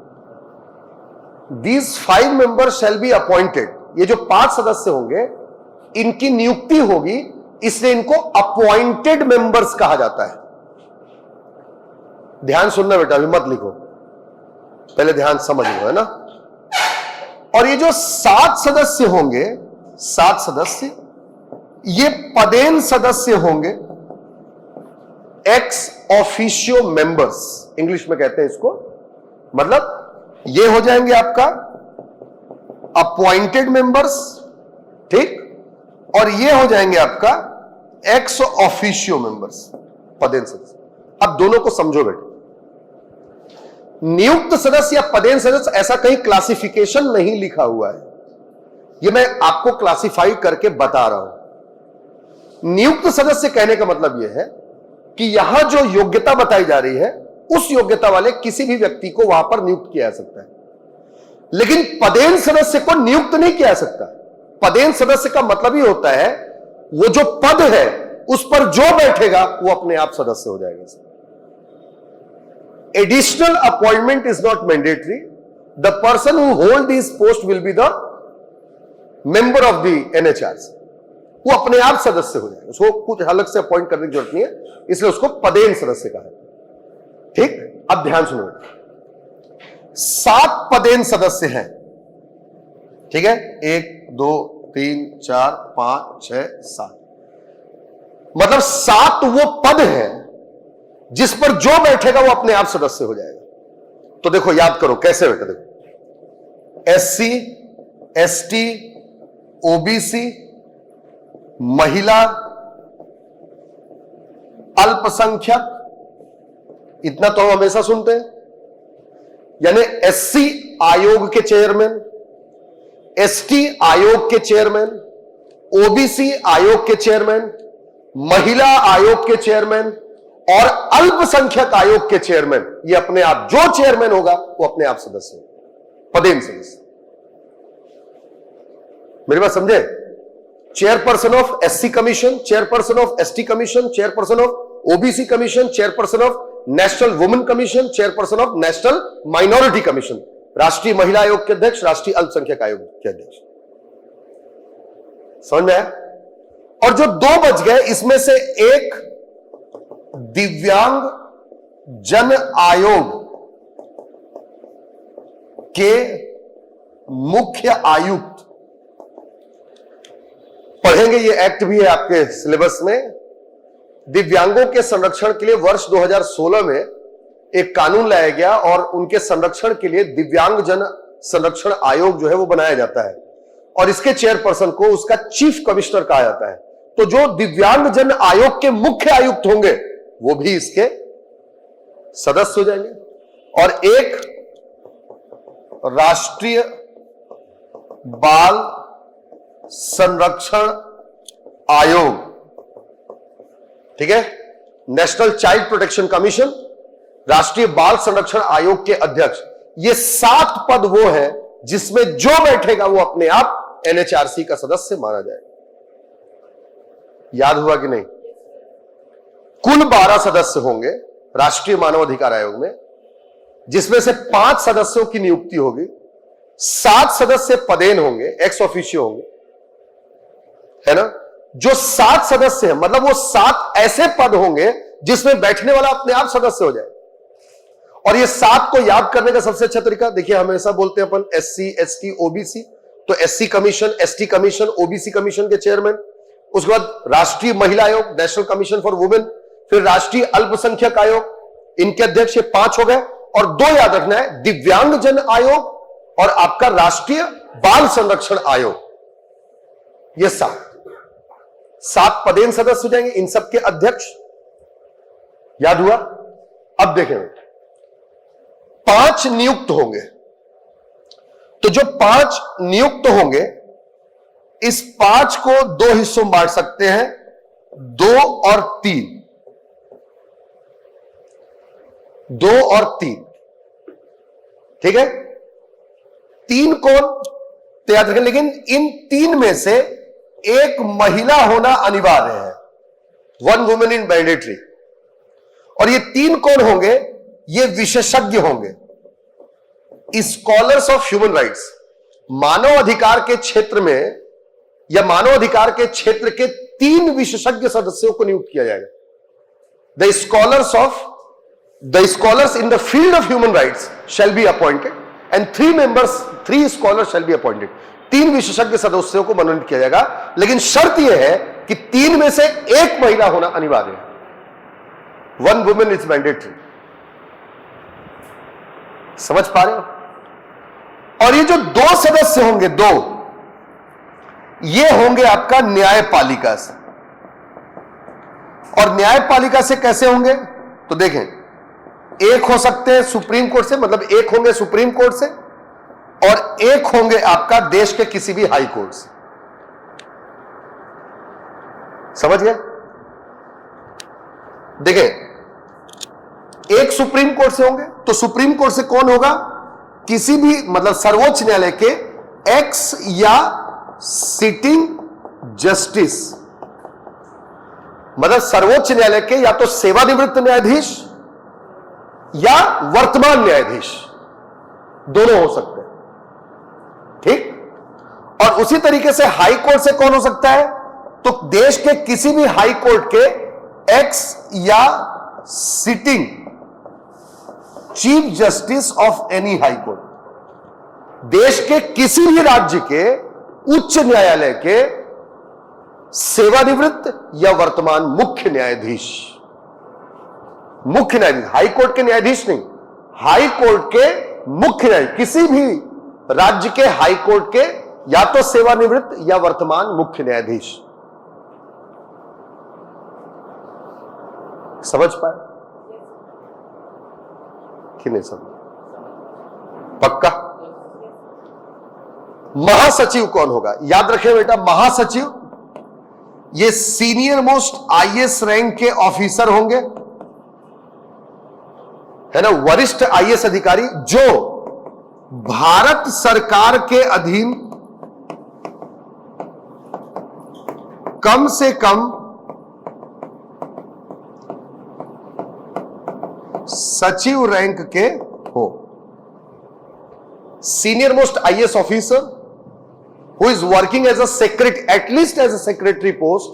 These 5 members shall be appointed। ये जो 5 सदस्य होंगे इनकी नियुक्ति होगी, इसलिए इनको अपॉइंटेड मेंबर्स कहा जाता है। ध्यान सुनना बेटा, अभी मत लिखो, पहले ध्यान समझ लो, है ना। और ये जो 7 सदस्य होंगे, 7 सदस्य, ये पदेन सदस्य होंगे, एक्स ऑफिशियो मेंबर्स इंग्लिश में कहते हैं इसको। मतलब ये हो जाएंगे आपका अपॉइंटेड मेंबर्स, ठीक, और ये हो जाएंगे आपका एक्स ऑफिशियो मेंबर्स, पदेन सदस्य। अब दोनों को समझो बेटा, नियुक्त सदस्य या पदेन सदस्य ऐसा कहीं क्लासिफिकेशन नहीं लिखा हुआ है, ये मैं आपको क्लासिफाई करके बता रहा हूं। नियुक्त सदस्य कहने का मतलब यह है कि यहां जो योग्यता बताई जा रही है उस योग्यता वाले किसी भी व्यक्ति को वहां पर नियुक्त किया जा सकता है, लेकिन पदेन सदस्य को नियुक्त नहीं किया जा सकता। पदेन सदस्य का मतलब ही होता है वो जो पद है उस पर जो बैठेगा वो अपने आप सदस्य हो जाएगा। Additional appointment is not mandatory. The person who hold this post will be the member of the NHRC. वो अपने आप सदस्य हो जाएगा, उसको कुछ अलग से अपॉइंट करने की जरूरत नहीं है, इसलिए उसको पदेन सदस्य कहा है। ठीक, अब ध्यान सुनो, 7 पदेन सदस्य हैं, ठीक है, 1 2 3 4 5 6 7, मतलब 7 वो पद है जिस पर जो बैठेगा वो अपने आप सदस्य हो जाएगा। तो देखो, याद करो कैसे बेटा, देखो, एससी, एसटी, ओबीसी, महिला, अल्पसंख्यक, इतना तो हम हमेशा सुनते हैं, यानी एससी आयोग के चेयरमैन, एसटी आयोग के चेयरमैन, ओबीसी आयोग के चेयरमैन, महिला आयोग के चेयरमैन और अल्पसंख्यक आयोग के चेयरमैन, ये अपने आप जो चेयरमैन होगा वो अपने आप सदस्य होगा, पदेन सदस्य। मेरी बात समझे? Chairperson of SC commission, chairperson of ST commission, chairperson of OBC commission, chairperson of national women commission, chairperson of national minority commission, राष्ट्रीय महिला आयोग के अध्यक्ष, राष्ट्रीय अल्पसंख्यक आयोग के अध्यक्ष। समझ में आया? और जो 2 बच गए, इसमें से एक दिव्यांग जन आयोग के मुख्य आयुक्त, पढ़ेंगे, ये एक्ट भी है आपके सिलेबस में। दिव्यांगों के संरक्षण के लिए वर्ष 2016 में एक कानून लाया गया और उनके संरक्षण के लिए दिव्यांगजन संरक्षण आयोग जो है वो बनाया जाता है और इसके चेयरपर्सन को उसका चीफ कमिश्नर कहा जाता है। तो जो दिव्यांगजन आयोग के मुख्य आयुक्त होंगे वो भी इसके सदस्य हो जाएंगे। और एक राष्ट्रीय बाल संरक्षण आयोग, ठीक है, नेशनल चाइल्ड प्रोटेक्शन कमीशन, राष्ट्रीय बाल संरक्षण आयोग के अध्यक्ष। ये 7 पद वो है जिसमें जो बैठेगा वो अपने आप एनएचआरसी का सदस्य माना जाएगा। याद हुआ कि नहीं? कुल 12 सदस्य होंगे राष्ट्रीय मानव अधिकार आयोग में, जिसमें से 5 सदस्यों की नियुक्ति होगी, 7 सदस्य पदेन होंगे, एक्स ऑफिशियो होंगे, है ना। जो 7 सदस्य हैं मतलब वो 7 ऐसे पद होंगे जिसमें बैठने वाला अपने आप सदस्य हो जाए। और ये 7 को याद करने का सबसे अच्छा तरीका देखिए, हमेशा बोलते हैं अपन एससी, एसटी, ओबीसी, तो SC commission, ST commission, OBC commission के चेयरमैन, उसके बाद राष्ट्रीय महिला आयोग, नेशनल कमीशन फॉर वुमेन, फिर राष्ट्रीय अल्पसंख्यक आयोग, इनके अध्यक्ष ये 5 हो गए। और 2 याद रखना है, दिव्यांगजन आयोग और आपका राष्ट्रीय बाल संरक्षण आयोग, ये 7 पदेन सदस्य हो जाएंगे, इन सबके अध्यक्ष। याद हुआ? अब देखें, 5 नियुक्त होंगे, तो जो 5 नियुक्त होंगे इस 5 को 2 हिस्सों में बांट सकते हैं, 2 और 3, 2 और 3, ठीक है। 3 कौन तो याद रखें, लेकिन इन 3 में से एक महिला होना अनिवार्य है, 1 वुमेन इन मैंडेटरी। और ये 3 कौन होंगे? ये विशेषज्ञ होंगे, स्कॉलर्स ऑफ ह्यूमन राइट्स। मानव अधिकार के क्षेत्र में या मानव अधिकार के क्षेत्र के 3 विशेषज्ञ सदस्यों को नियुक्त किया जाएगा। The scholars in the field of human rights shall be appointed and 3 scholars shall be appointed. 3 विशेषज्ञ सदस्यों को मनोनीत किया जाएगा, लेकिन शर्त यह है कि 3 में से एक महिला होना अनिवार्य है, 1 वुमेन इज मैंडेटरी। समझ पा रहे हो? और ये जो 2 सदस्य होंगे, 2 ये होंगे आपका न्यायपालिका से। और न्यायपालिका से कैसे होंगे? तो देखें, एक हो सकते हैं सुप्रीम कोर्ट से, मतलब एक होंगे सुप्रीम कोर्ट से और एक होंगे आपका देश के किसी भी हाई कोर्ट से। समझ गए? देखें, एक सुप्रीम कोर्ट से होंगे, तो सुप्रीम कोर्ट से कौन होगा? किसी भी मतलब सर्वोच्च न्यायालय के एक्स या सिटिंग जस्टिस, मतलब सर्वोच्च न्यायालय के या तो सेवानिवृत्त न्यायाधीश या वर्तमान न्यायाधीश, दोनों हो सकते हैं, ठीक। और उसी तरीके से हाई कोर्ट से कौन हो सकता है? तो देश के किसी भी हाई कोर्ट के एक्स या sitting chief justice of any high court, देश के किसी भी राज्य के उच्च न्यायालय के सेवानिवृत्त या वर्तमान मुख्य न्यायाधीश। मुख्य न्यायाधीश, हाई कोर्ट के न्यायाधीश नहीं, हाई कोर्ट के मुख्य न्यायाधीश, किसी भी राज्य के हाई कोर्ट के या तो सेवानिवृत्त या वर्तमान मुख्य न्यायाधीश। समझ पाए कि नहीं समझ? पक्का? महासचिव कौन होगा? याद रखें बेटा, महासचिव ये सीनियर मोस्ट आईएएस रैंक के ऑफिसर होंगे, है ना, वरिष्ठ आईएएस अधिकारी जो भारत सरकार के अधीन कम से कम सचिव रैंक के हो। Senior most IAS officer who is working as a secretary, at least as a secretary post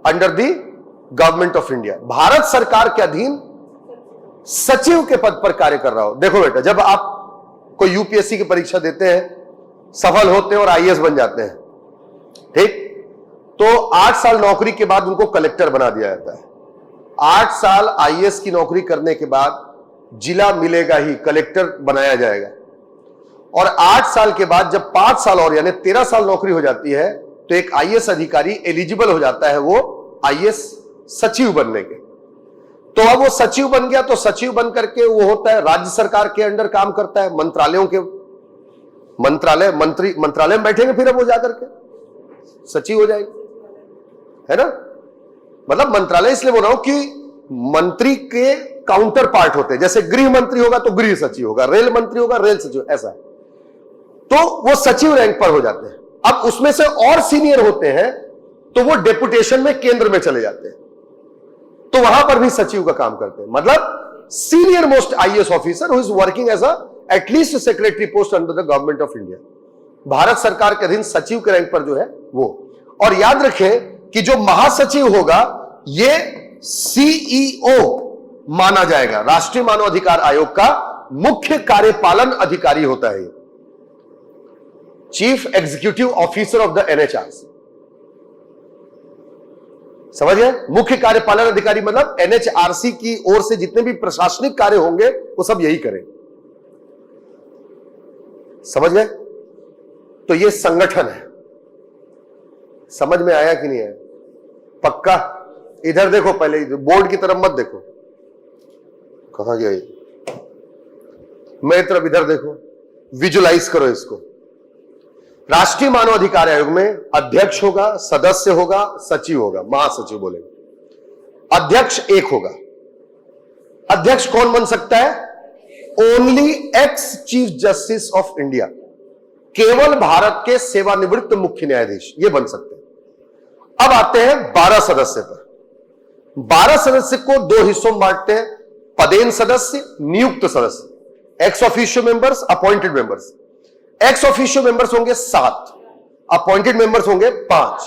under the government of India, Bharat सरकार के अधीन सचिव के पद पर कार्य कर रहा हो। देखो बेटा, जब आप कोई यूपीएससी की परीक्षा देते हैं सफल होते हैं और आईएएस बन जाते हैं, ठीक। तो 8 साल नौकरी के बाद उनको कलेक्टर बना दिया जाता है। 8 साल आईएएस की नौकरी करने के बाद जिला मिलेगा ही, कलेक्टर बनाया जाएगा। और 8 साल के बाद जब 5 साल और यानी 13 साल नौकरी हो जाती है तो एक आईएएस अधिकारी एलिजिबल हो जाता है वो आईएएस सचिव बनने के। तो अब वो सचिव बन गया तो सचिव बन करके वो होता है राज्य सरकार के अंडर काम करता है, मंत्रालयों के मंत्रालय में बैठेंगे, फिर अब वो जाकर के सचिव हो जाएंगे, है ना। मतलब मंत्रालय इसलिए बोल रहा हूं कि मंत्री के काउंटर पार्ट होते हैं, जैसे गृह मंत्री होगा तो गृह सचिव होगा, रेल मंत्री होगा रेल सचिव, ऐसा है। तो वो सचिव रैंक पर हो जाते हैं। अब उसमें से और सीनियर होते हैं तो वो डेपुटेशन में केंद्र में चले जाते हैं, तो वहां पर भी सचिव का काम करते हैं। मतलब senior most IAS officer who is working as at least secretary post under the government of India, Bharat सरकार के अधीन सचिव के रैंक पर जो है वो। और याद रखें कि जो महासचिव होगा ये सीईओ माना जाएगा, राष्ट्रीय मानव अधिकार आयोग का मुख्य कार्यपालन अधिकारी होता है, chief executive officer of the NHRC. समझ गए? मुख्य कार्यपालन अधिकारी मतलब एनएचआरसी की ओर से जितने भी प्रशासनिक कार्य होंगे वो सब यही करें। समझ गए? तो ये संगठन है। समझ में आया कि नहीं आया? पक्का? इधर देखो, पहले बोर्ड की तरफ मत देखो, कहां गया ये, मेरी तरफ इधर देखो, विजुलाइज करो इसको। राष्ट्रीय मानव अधिकार आयोग में अध्यक्ष होगा, सदस्य होगा, सचिव होगा, महासचिव बोलेंगे। अध्यक्ष एक होगा। अध्यक्ष कौन बन सकता है? Only x chief justice of India, केवल भारत के सेवानिवृत्त मुख्य न्यायाधीश ये बन सकते हैं। अब आते हैं 12 सदस्य पर। 12 सदस्य को 2 हिस्सों में बांटते हैं, पदेन सदस्य, नियुक्त सदस्य, ex officio members, appointed members. Ex officio members होंगे 7, अपॉइंटेड मेंबर्स होंगे 5।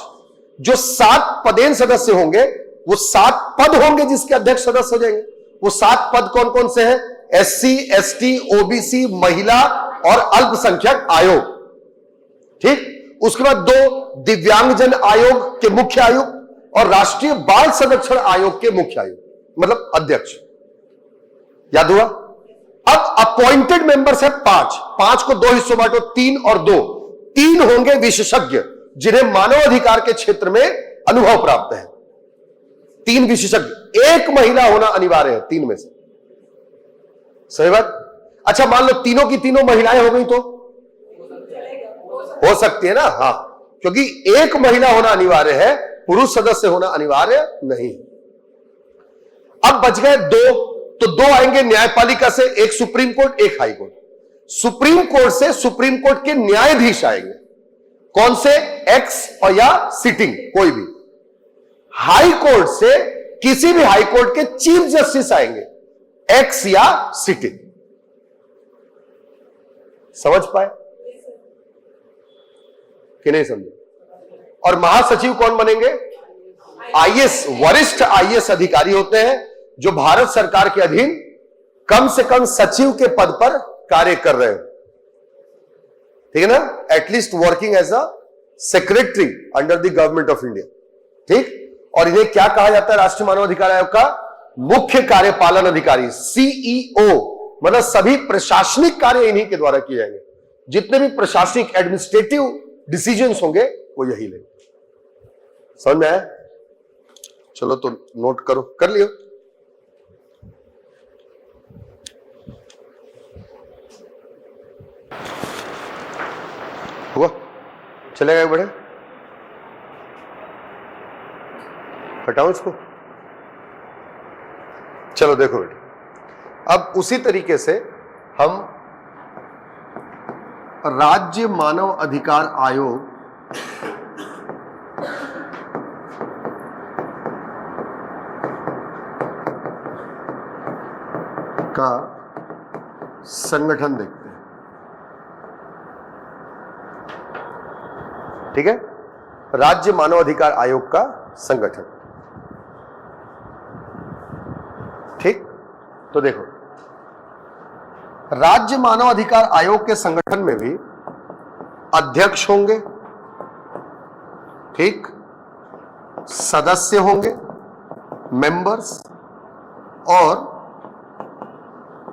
जो 7 पदेन सदस्य होंगे वो 7 पद होंगे जिसके अध्यक्ष सदस्य हो जाएंगे। वो 7 पद कौन कौन से हैं? एससी, एसटी, ओबीसी, महिला और अल्पसंख्यक आयोग, ठीक। उसके बाद 2 दिव्यांगजन आयोग के मुख्य आयुक्त और राष्ट्रीय बाल संरक्षण आयोग के मुख्य आयुक्त, मतलब अध्यक्ष। याद हुआ? अब अपॉइंटेड मेंबर्स है 5 को 2 हिस्सों बांटो, 3 और 2। 3 होंगे विशेषज्ञ जिन्हें मानव अधिकार के क्षेत्र में अनुभव प्राप्त है। 3 विशेषज्ञ, 1 महिला होना अनिवार्य है 3 में से। सही बात? अच्छा, मान लो तीनों की तीनों महिलाएं हो गई तो हो सकती है ना? हाँ, क्योंकि 1 महिला होना अनिवार्य है, पुरुष सदस्य होना अनिवार्य नहीं। अब बच गए 2, तो 2 आएंगे न्यायपालिका से, एक सुप्रीम कोर्ट, एक हाई कोर्ट। सुप्रीम कोर्ट से सुप्रीम कोर्ट के न्यायाधीश आएंगे, कौन से? एक्स और या सिटिंग कोई भी। हाई कोर्ट से किसी भी हाई कोर्ट के चीफ जस्टिस आएंगे, एक्स या सिटिंग। समझ पाए कि नहीं समझे? और महासचिव कौन बनेंगे? आईएएस, वरिष्ठ आईएएस अधिकारी होते हैं जो भारत सरकार के अधीन कम से कम सचिव के पद पर कार्य कर रहे हो, ठीक है ना, at least working as a secretary under the government of India, ठीक। और इन्हें क्या कहा जाता है? राष्ट्रीय मानव अधिकार आयोग का मुख्य कार्यपालन अधिकारी, सीईओ। मतलब सभी प्रशासनिक कार्य इन्हीं के द्वारा किए जाएंगे, जितने भी प्रशासनिक एडमिनिस्ट्रेटिव डिसीजंस होंगे वो यही लेंगे। समझ में आया? चलो तो नोट करो, कर लियो। हुआ? चलेगा बढ़े? हटाओ इसको। चलो देखो बेटे, अब उसी तरीके से हम राज्य मानव अधिकार आयोग का संगठन देखते हैं, ठीक है। राज्य मानव अधिकार आयोग का संगठन, ठीक। तो देखो, राज्य मानव अधिकार आयोग के संगठन में भी अध्यक्ष होंगे, ठीक, सदस्य होंगे, मेंबर्स, और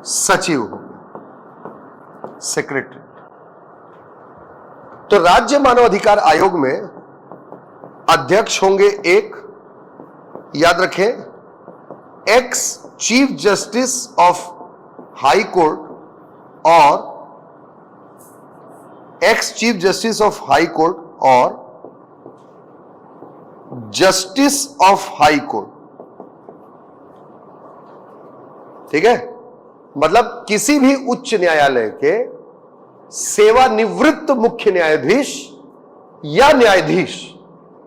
सचिव होंगे, सेक्रेटरी। तो राज्य मानव अधिकार आयोग में अध्यक्ष होंगे एक, याद रखें, ex chief justice of high court और ex chief justice of high court और जस्टिस ऑफ हाई कोर्ट, ठीक है। मतलब किसी भी उच्च न्यायालय के सेवानिवृत्त मुख्य न्यायाधीश या न्यायाधीश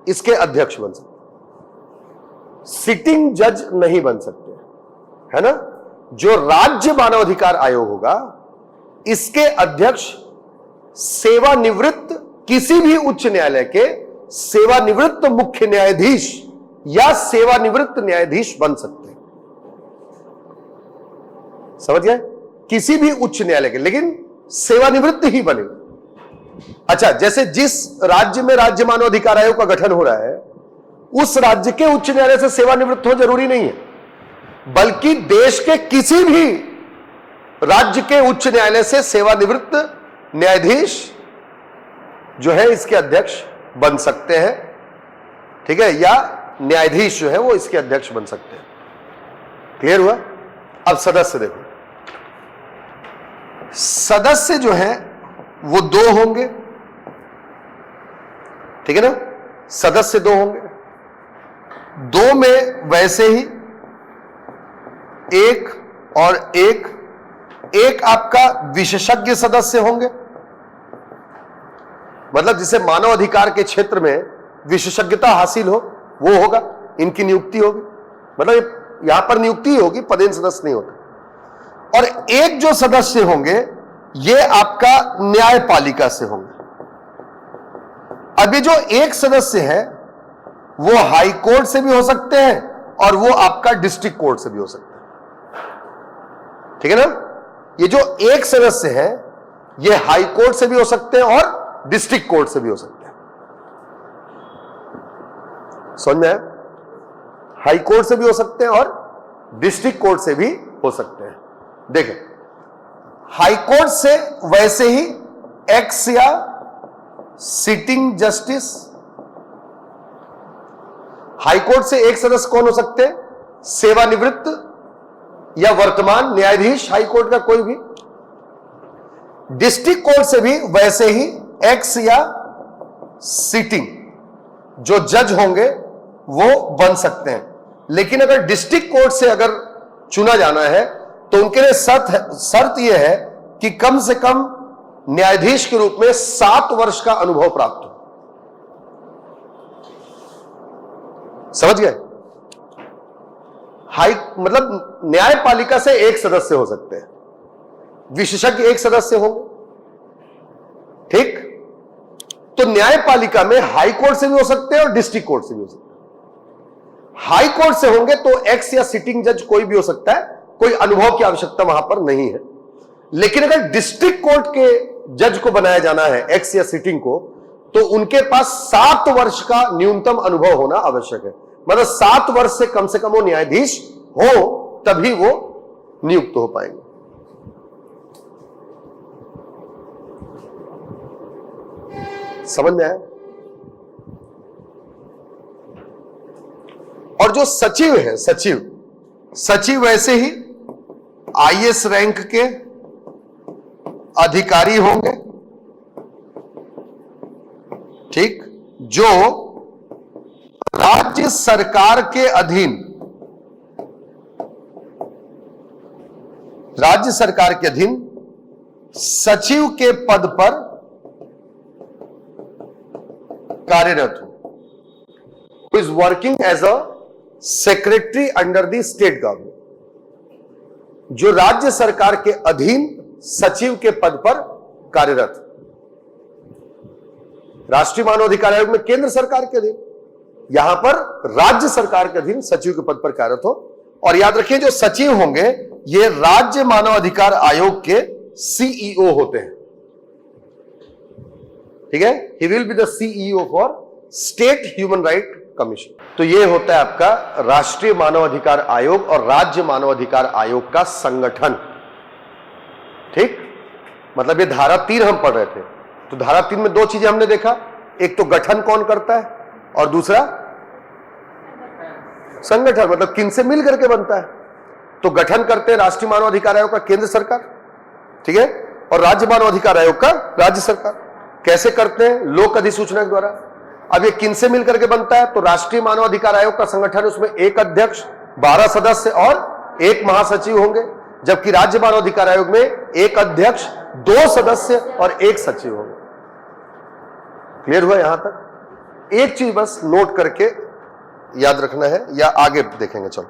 इसके अध्यक्ष बन सकते, सिटिंग जज नहीं बन सकते, है ना। जो राज्य मानवाधिकार आयोग होगा इसके अध्यक्ष सेवानिवृत्त किसी भी उच्च न्यायालय के सेवानिवृत्त मुख्य न्यायाधीश या सेवानिवृत्त न्यायाधीश बन सकते हैं। समझ गए? किसी भी उच्च न्यायालय के, लेकिन सेवानिवृत्त ही बने। अच्छा, जैसे जिस राज्य में राज्य मानवाधिकार आयोग का गठन हो रहा है उस राज्य के उच्च न्यायालय से सेवानिवृत्त हो जरूरी नहीं है, बल्कि देश के किसी भी राज्य के उच्च न्यायालय से सेवानिवृत्त न्यायाधीश जो है इसके अध्यक्ष बन सकते हैं, ठीक है, या न्यायाधीश जो है वो इसके अध्यक्ष बन सकते हैं। क्लियर हुआ? अब सदस्य देखो, सदस्य जो है वो दो होंगे, ठीक है ना। सदस्य दो होंगे, दो में वैसे ही एक और एक आपका विशेषज्ञ सदस्य होंगे, मतलब जिसे मानव अधिकार के क्षेत्र में विशेषज्ञता हासिल हो वो होगा, इनकी नियुक्ति होगी, मतलब यहां पर नियुक्ति होगी, पदेन सदस्य नहीं होता। और एक जो सदस्य होंगे ये आपका न्यायपालिका से होंगे। अभी जो एक सदस्य है वो हाई कोर्ट से भी हो सकते हैं और वो आपका डिस्ट्रिक्ट कोर्ट से भी हो सकते हैं, ठीक है ना। ये जो एक सदस्य है ये हाई कोर्ट से भी हो सकते हैं और डिस्ट्रिक्ट कोर्ट से भी हो सकते हैं। समझ में आया? हाई कोर्ट से भी हो सकते हैं और डिस्ट्रिक्ट कोर्ट से भी हो सकते हैं। देखें, हाई कोर्ट से वैसे ही एक्स या सिटिंग जस्टिस, हाई कोर्ट से एक सदस्य कौन हो सकते हैं? सेवानिवृत्त या वर्तमान न्यायाधीश हाई कोर्ट का कोई भी। डिस्ट्रिक्ट कोर्ट से भी वैसे ही एक्स या सिटिंग जो जज होंगे वो बन सकते हैं। लेकिन अगर डिस्ट्रिक्ट कोर्ट से अगर चुना जाना है तो उनके लिए शर्त यह है कि कम से कम न्यायाधीश के रूप में 7 वर्ष का अनुभव प्राप्त हो। समझ गए? हाई मतलब न्यायपालिका से एक सदस्य हो सकते हैं, विशेषज्ञ एक सदस्य होंगे, ठीक। तो न्यायपालिका में हाई कोर्ट से भी हो सकते हैं और डिस्ट्रिक्ट कोर्ट से भी हो सकते हैं। हाई कोर्ट से होंगे तो एक्स या सिटिंग जज कोई भी हो सकता है, कोई अनुभव की आवश्यकता वहां पर नहीं है। लेकिन अगर डिस्ट्रिक्ट कोर्ट के जज को बनाया जाना है एक्स या सिटिंग को, तो उनके पास 7 वर्ष का न्यूनतम अनुभव होना आवश्यक है। मतलब 7 वर्ष से कम वो न्यायाधीश हो तभी वो नियुक्त हो पाएंगे। समझ में आया? और जो सचिव है, सचिव वैसे ही आईएएस रैंक के अधिकारी होंगे, ठीक, जो राज्य सरकार के अधीन सचिव के पद पर कार्यरत हो, who is working as a secretary under the state government, जो राज्य सरकार के अधीन सचिव के पद पर कार्यरत। राष्ट्रीय मानवाधिकार आयोग में केंद्र सरकार के अधीन, यहां पर राज्य सरकार के अधीन सचिव के पद पर कार्यरत हो। और याद रखिए जो सचिव होंगे ये राज्य मानवाधिकार आयोग के सीईओ होते हैं। ठीक है, he will be the CEO for state human right commission. तो ये होता है आपका राष्ट्रीय मानव अधिकार आयोग और राज्य मानव अधिकार आयोग का संगठन। ठीक, मतलब ये धारा 3 हम पढ़ रहे थे, तो धारा 3 में 2 चीजें हमने देखा, एक तो गठन कौन करता है और दूसरा संगठन, मतलब किन से मिल करके बनता है। तो गठन करते हैं राष्ट्रीय मानव अधिकार आयोग का केंद्र सरकार, ठीक है, और राज्य मानव अधिकार आयोग का राज्य सरकार। कैसे करते हैं? लोक अधिसूचना के द्वारा। अब ये किन से मिलकर के बनता है? तो राष्ट्रीय मानव अधिकार आयोग का संगठन, उसमें 1 अध्यक्ष, 12 सदस्य और 1 महासचिव होंगे, जबकि राज्य मानव अधिकार आयोग में 1 अध्यक्ष, 2 सदस्य और 1 सचिव होंगे। क्लियर हुआ यहां तक? एक चीज बस नोट करके याद रखना है, या आगे देखेंगे, चलो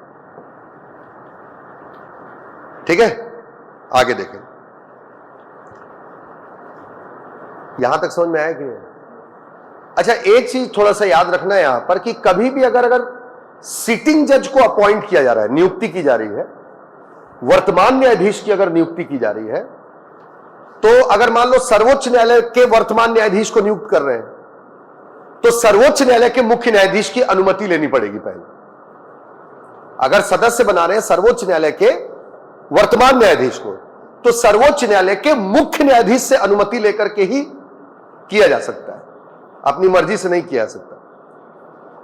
ठीक है, आगे देखेंगे। यहां तक समझ में आया कि नहीं? अच्छा, एक चीज थोड़ा सा याद रखना है यहां पर कि कभी भी अगर सिटिंग जज को अपॉइंट किया जा रहा है, नियुक्ति की जा रही है, वर्तमान न्यायाधीश की अगर नियुक्ति की जा रही है, तो अगर मान लो सर्वोच्च न्यायालय के वर्तमान न्यायाधीश को नियुक्त कर रहे हैं, तो सर्वोच्च न्यायालय के मुख्य न्यायाधीश की अनुमति लेनी पड़ेगी पहले। अगर सदस्य बना रहे हैं सर्वोच्च न्यायालय के वर्तमान न्यायाधीश को, तो सर्वोच्च न्यायालय के मुख्य न्यायाधीश से अनुमति लेकर के ही किया जा सकता है, अपनी मर्जी से नहीं किया जा सकता।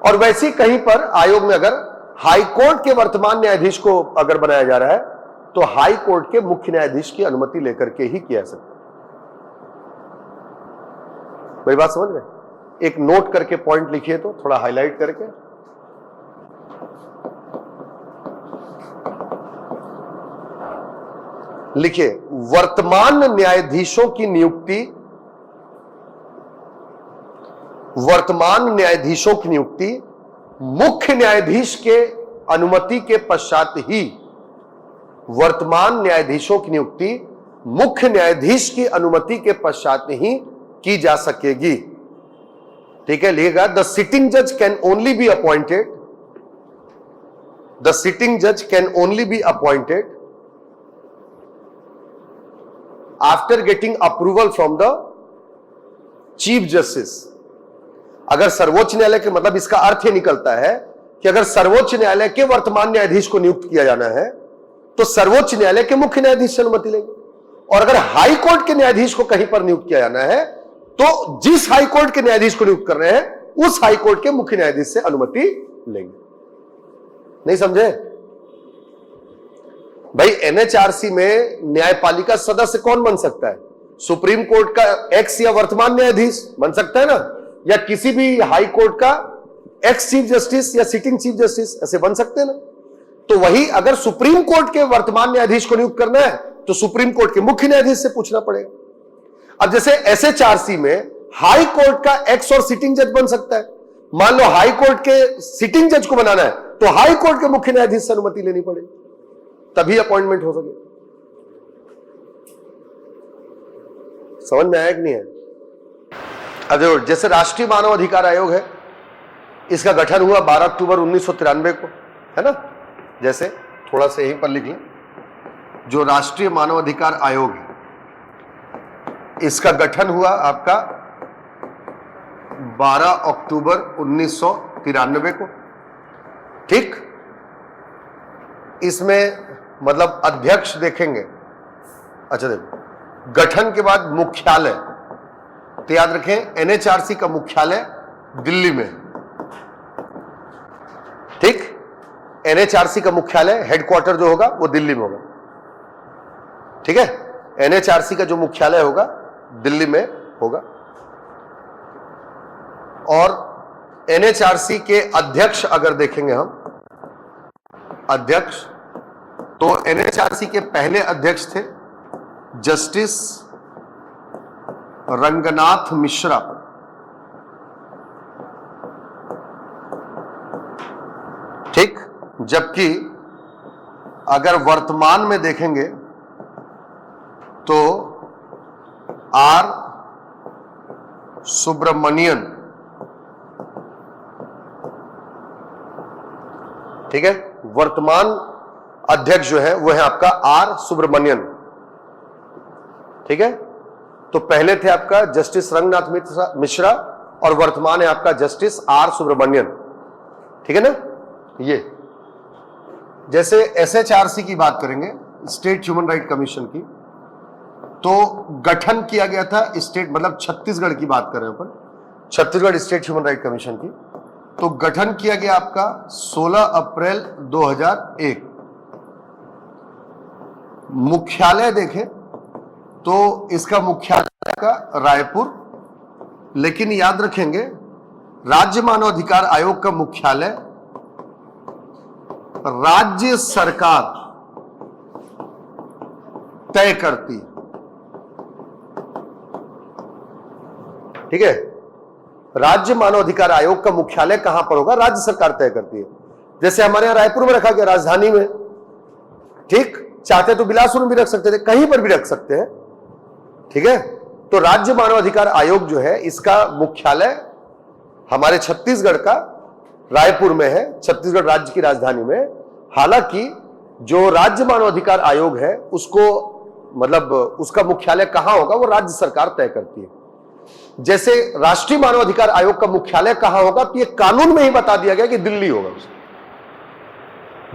और वैसे ही कहीं पर आयोग में अगर हाई कोर्ट के वर्तमान न्यायाधीश को अगर बनाया जा रहा है, तो हाई कोर्ट के मुख्य न्यायाधीश की अनुमति लेकर के ही किया जा सकता है। मेरी बात समझ रहे? एक नोट करके पॉइंट लिखिए, तो थोड़ा हाईलाइट करके। लिखिए, वर्तमान न्यायाधीशों की नियुक्ति, वर्तमान न्यायाधीशों की नियुक्ति मुख्य न्यायाधीश के अनुमति के पश्चात ही, वर्तमान न्यायाधीशों की नियुक्ति मुख्य न्यायाधीश की अनुमति के पश्चात ही की जा सकेगी। ठीक है, लिखिएगा, द सिटिंग जज can only be appointed, the sitting जज can only be appointed after getting approval from the chief justice. अगर सर्वोच्च न्यायालय के, मतलब इसका अर्थ यह निकलता है कि अगर सर्वोच्च न्यायालय के वर्तमान न्यायाधीश को नियुक्त किया जाना है, तो सर्वोच्च न्यायालय के मुख्य न्यायाधीश से अनुमति लेंगे। और अगर हाई कोर्ट के न्यायाधीश को कहीं पर नियुक्त किया जाना है, तो जिस हाई कोर्ट के न्यायाधीश को नियुक्त कर रहे हैं, उस हाई कोर्ट के मुख्य न्यायाधीश से अनुमति लेंगे। नहीं समझे भाई? एनएचआरसी में न्यायपालिका सदस्य कौन बन सकता है? सुप्रीम कोर्ट का एक्स या वर्तमान न्यायाधीश बन सकता है ना, या किसी भी हाई कोर्ट का एक्स चीफ जस्टिस या सिटिंग चीफ जस्टिस, ऐसे बन सकते हैं ना। तो वही अगर सुप्रीम कोर्ट के वर्तमान न्यायाधीश को नियुक्त करना है, तो सुप्रीम कोर्ट के मुख्य न्यायाधीश से पूछना पड़ेगा। अब जैसे एसएचआरसी में हाई कोर्ट का एक्स और सिटिंग जज बन सकता है। मान लो हाई कोर्ट के सिटिंग जज को बनाना है, तो हाई कोर्ट के मुख्य न्यायाधीश से अनुमति लेनी पड़ेगी, तभी अपॉइंटमेंट हो सके। समझ में आया कि नहीं है? अब देखो, जैसे राष्ट्रीय मानव अधिकार आयोग है, इसका गठन हुआ 12 अक्टूबर 1993 को, है ना। जैसे थोड़ा सा यहीं पर लिख लें, जो राष्ट्रीय मानव अधिकार आयोग है, इसका गठन हुआ आपका 12 अक्टूबर 1993 को। ठीक, इसमें मतलब अध्यक्ष देखेंगे। अच्छा देखो, गठन के बाद मुख्यालय, तो याद रखें एनएचआरसी का मुख्यालय दिल्ली में। ठीक, एनएचआरसी का मुख्यालय, हेडक्वार्टर जो होगा वो दिल्ली में होगा। ठीक है, एनएचआरसी का जो मुख्यालय होगा दिल्ली में होगा। और एनएचआरसी के अध्यक्ष अगर देखेंगे हम, अध्यक्ष, तो एनएचआरसी के पहले अध्यक्ष थे जस्टिस रंगनाथ मिश्रा। ठीक, जबकि अगर वर्तमान में देखेंगे तो आर सुब्रमणियन। ठीक है, वर्तमान अध्यक्ष जो है वो है आपका आर सुब्रमण्यन। ठीक है, तो पहले थे आपका जस्टिस रंगनाथ मिश्रा और वर्तमान है आपका जस्टिस आर सुब्रमण्यन, ठीक है ना। ये जैसे एसएचआरसी की बात करेंगे, स्टेट ह्यूमन राइट कमीशन की, तो गठन किया गया था स्टेट, मतलब छत्तीसगढ़ की बात कर रहे हैं अपन, Chhattisgarh state human right commission की, तो गठन किया गया आपका 16 अप्रैल 2001। मुख्यालय देखें तो इसका मुख्यालय का रायपुर, लेकिन याद रखेंगे राज्य मानव अधिकार आयोग का मुख्यालय राज्य सरकार तय करती है, ठीक है। राज्य मानव अधिकार आयोग का मुख्यालय कहां पर होगा, राज्य सरकार तय करती है। जैसे हमारे यहां रायपुर में रखा गया, राजधानी में, ठीक, चाहते तो बिलासपुर में भी रख सकते थे, कहीं पर भी रख सकते हैं, ठीक है। तो राज्य मानव अधिकार आयोग जो है इसका मुख्यालय हमारे छत्तीसगढ़ का रायपुर में है, छत्तीसगढ़ राज्य की राजधानी में। हालांकि जो राज्य मानव अधिकार आयोग है उसको, मतलब उसका मुख्यालय कहां होगा वो राज्य सरकार तय करती है। जैसे राष्ट्रीय मानव अधिकार आयोग का मुख्यालय कहां होगा तो ये कानून में ही बता दिया गया कि दिल्ली होगा उसका,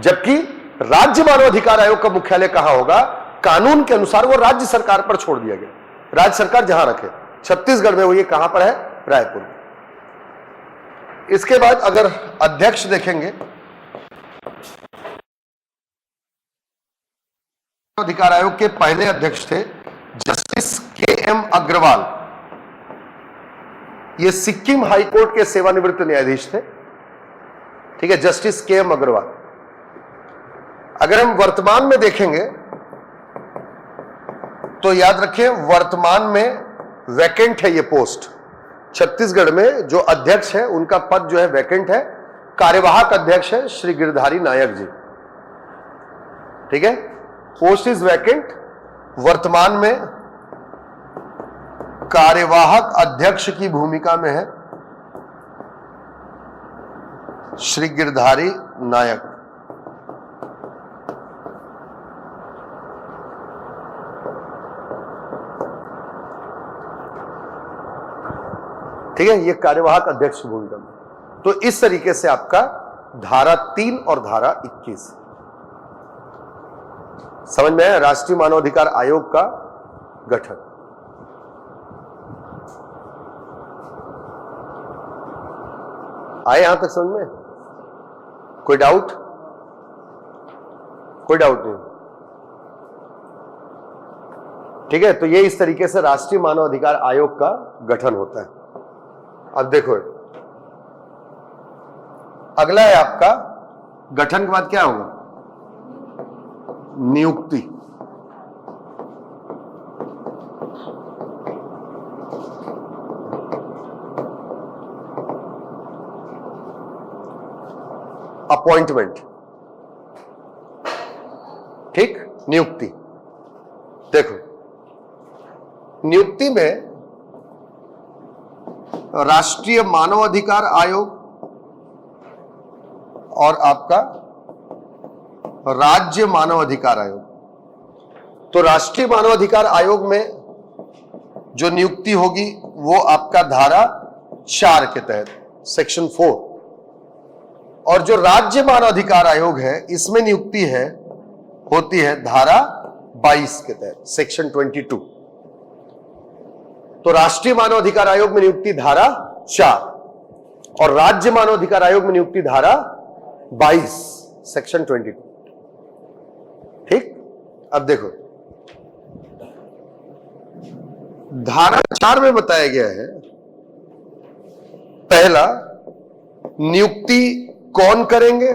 जबकि राज्य मानव अधिकार आयोग का मुख्यालय कहां होगा कानून के अनुसार वो राज्य सरकार पर छोड़ दिया गया, राज्य सरकार जहां रखे। छत्तीसगढ़ में वो ये कहां पर है, रायपुर में। इसके बाद अगर अध्यक्ष देखेंगे, अधिकार आयोग के पहले अध्यक्ष थे जस्टिस के.एम. अग्रवाल, ये सिक्किम हाईकोर्ट के सेवानिवृत्त न्यायाधीश थे, ठीक है, जस्टिस के.एम. अग्रवाल। अगर हम वर्तमान में देखेंगे तो याद रखें वर्तमान में वैकेंट है ये पोस्ट, छत्तीसगढ़ में जो अध्यक्ष है उनका पद जो है वैकेंट है, कार्यवाहक अध्यक्ष है श्री गिरधारी नायक जी, ठीक है। पोस्ट इज वैकेंट, वर्तमान में कार्यवाहक अध्यक्ष की भूमिका में है श्री गिरधारी नायक। ठीक है, ये कार्यवाहक अध्यक्ष की भूमिका में। तो इस तरीके से आपका धारा 3 और धारा 21 समझ में है, राष्ट्रीय मानवाधिकार आयोग का गठन। आए यहां तक समझ में? कोई डाउट? कोई डाउट नहीं, ठीक है। तो ये इस तरीके से राष्ट्रीय मानव अधिकार आयोग का गठन होता है। अब देखो अगला है आपका गठन के बाद क्या होगा, नियुक्ति। अपॉइंटमेंट, ठीक, नियुक्ति। देखो नियुक्ति में राष्ट्रीय मानव अधिकार आयोग और आपका राज्य मानव अधिकार आयोग। तो राष्ट्रीय मानव अधिकार आयोग में जो नियुक्ति होगी वो आपका धारा 4 के तहत, सेक्शन 4, और जो राज्य मानव अधिकार आयोग है इसमें नियुक्ति है होती है धारा 22 के तहत, सेक्शन 22। तो राष्ट्रीय मानव अधिकार आयोग में नियुक्ति धारा 4 और राज्य मानव अधिकार आयोग में नियुक्ति धारा 22, सेक्शन 22, ठीक। अब देखो धारा 4 में बताया गया है, पहला नियुक्ति कौन करेंगे,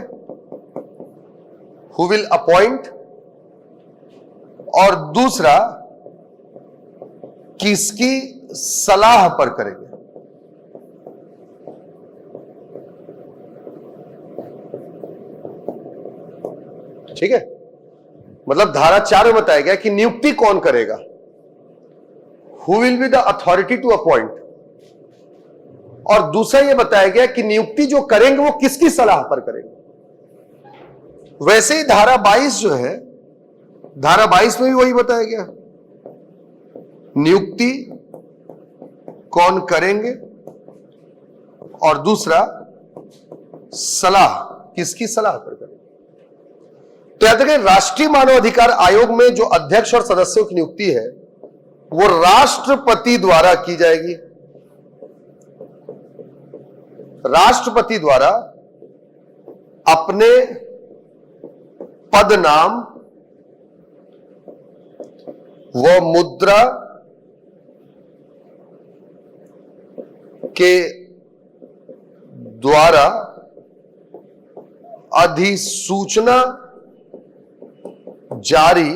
हु विल अपॉइंट, और दूसरा किसकी सलाह पर करेंगे। ठीक है, मतलब धारा 4 में बताया गया कि नियुक्ति कौन करेगा, who will be the authority to appoint, और दूसरा यह बताया गया कि नियुक्ति जो करेंगे वो किसकी सलाह पर करेंगे। वैसे ही धारा 22 जो है, धारा 22 में भी वही बताया गया, नियुक्ति कौन करेंगे, और दूसरा सलाह किसकी सलाह पर करेंगे। तो याद रखें, राष्ट्रीय मानव अधिकार आयोग में जो अध्यक्ष और सदस्यों की नियुक्ति है वो राष्ट्रपति द्वारा की जाएगी। राष्ट्रपति द्वारा अपने पद नाम व मुद्रा के द्वारा अधिसूचना जारी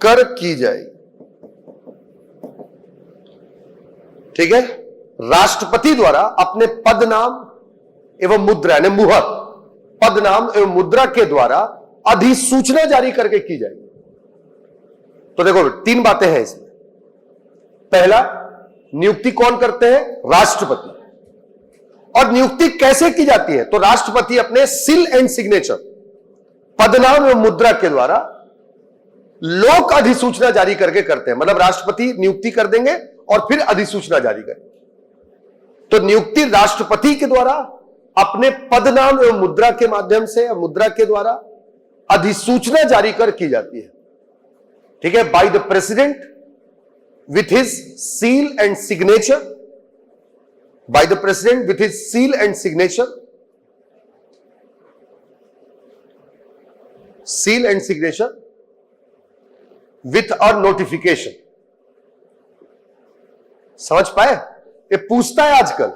कर की जाएगी। ठीक है, राष्ट्रपति द्वारा अपने पद नाम एवं मुद्रा यानी मुहर, पद नाम एवं मुद्रा के द्वारा अधिसूचना जारी करके की जाएगी। तो देखो 3 बातें हैं इसमें। पहला, नियुक्ति कौन करते हैं? राष्ट्रपति। और नियुक्ति कैसे की जाती है? तो राष्ट्रपति अपने सील एंड सिग्नेचर, पदनाम एवं मुद्रा के द्वारा लोक अधिसूचना जारी करके करते हैं। मतलब राष्ट्रपति नियुक्ति कर देंगे और फिर अधिसूचना जारी करेंगे। तो नियुक्ति राष्ट्रपति के द्वारा अपने पदनाम एवं मुद्रा के माध्यम से, मुद्रा के द्वारा अधिसूचना जारी कर की जाती है। ठीक है, by the president with his seal and signature, by the president with his seal and signature, seal and signature with a notification. समझ पाए? ये पूछता है आजकल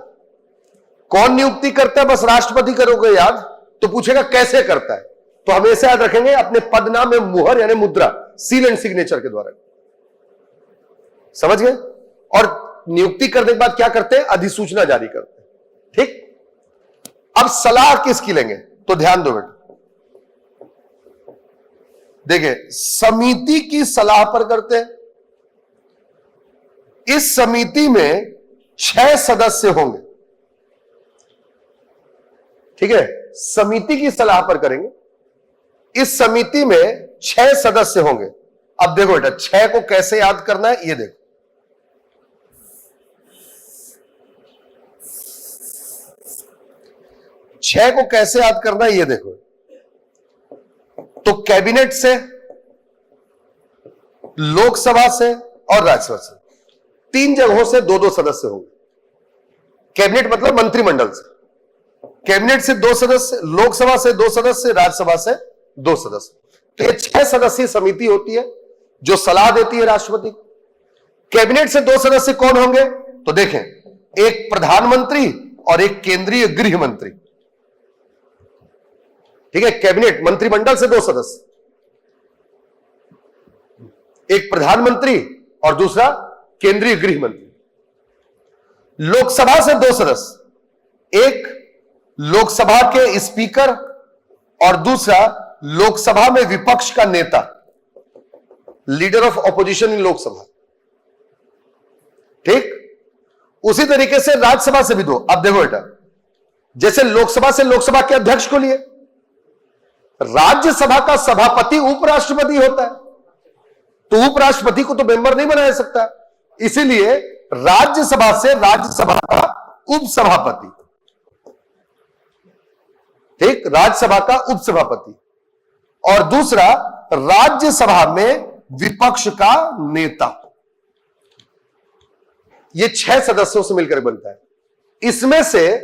कौन नियुक्ति करता है, बस राष्ट्रपति करोगे याद, तो पूछेगा कैसे करता है। तो हमेशा याद रखेंगे अपने पद नाम में मुहर यानी मुद्रा, सील एंड सिग्नेचर के द्वारा। समझ गए? और नियुक्ति करने के बाद क्या करते हैं? अधिसूचना जारी करते हैं। ठीक, अब सलाह किसकी लेंगे? तो ध्यान दो बेटा, देखिए समिति की सलाह पर करते हैं। इस समिति में 6 सदस्य होंगे। ठीक है, समिति की सलाह पर करेंगे। इस समिति में 6 सदस्य होंगे। अब देखो बेटा 6 को कैसे याद करना है, ये देखो। छह को कैसे याद करना है, ये देखो। तो कैबिनेट से, लोकसभा से और राज्यसभा से 3 जगहों से 2-2 सदस्य होंगे। कैबिनेट मतलब मंत्रिमंडल से, कैबिनेट से 2 सदस्य, लोकसभा से 2 सदस्य, राज्यसभा से 2 सदस्य। तो ये 6 सदस्यीय समिति होती है जो सलाह देती है राष्ट्रपति को। कैबिनेट से 2 सदस्य कौन होंगे? तो देखें, एक प्रधानमंत्री और एक केंद्रीय गृह मंत्री। ठीक है, कैबिनेट मंत्रिमंडल से 2 सदस्य, एक प्रधानमंत्री और दूसरा केंद्रीय गृह मंत्री। लोकसभा से 2 सदस्य, एक लोकसभा के स्पीकर और दूसरा लोकसभा में विपक्ष का नेता, लीडर ऑफ ऑपोजिशन इन लोकसभा। ठीक, उसी तरीके से राज्यसभा से भी 2। अब देखो बेटा, जैसे लोकसभा से लोकसभा के अध्यक्ष को लिए, राज्यसभा का सभापति उपराष्ट्रपति होता है, तो उपराष्ट्रपति को तो मेंबर नहीं बनाया सकता, इसीलिए राज्यसभा से राज्यसभा का उपसभापति। ठीक, राज्यसभा का उपसभापति और दूसरा राज्यसभा में विपक्ष का नेता। ये 6 सदस्यों से मिलकर बनता है। इसमें से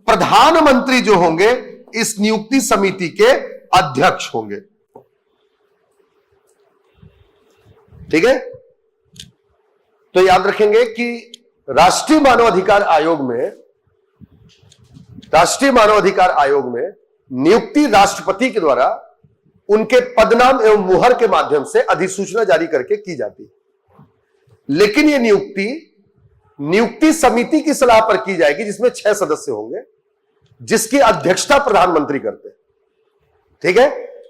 प्रधानमंत्री जो होंगे इस नियुक्ति समिति के अध्यक्ष होंगे। ठीक है, तो याद रखेंगे कि राष्ट्रीय मानवाधिकार आयोग में नियुक्ति राष्ट्रपति के द्वारा उनके पदनाम एवं मुहर के माध्यम से अधिसूचना जारी करके की जाती है। लेकिन यह नियुक्ति समिति की सलाह पर की जाएगी जिसमें 6 सदस्य होंगे, जिसकी अध्यक्षता प्रधानमंत्री करते हैं। ठीक है,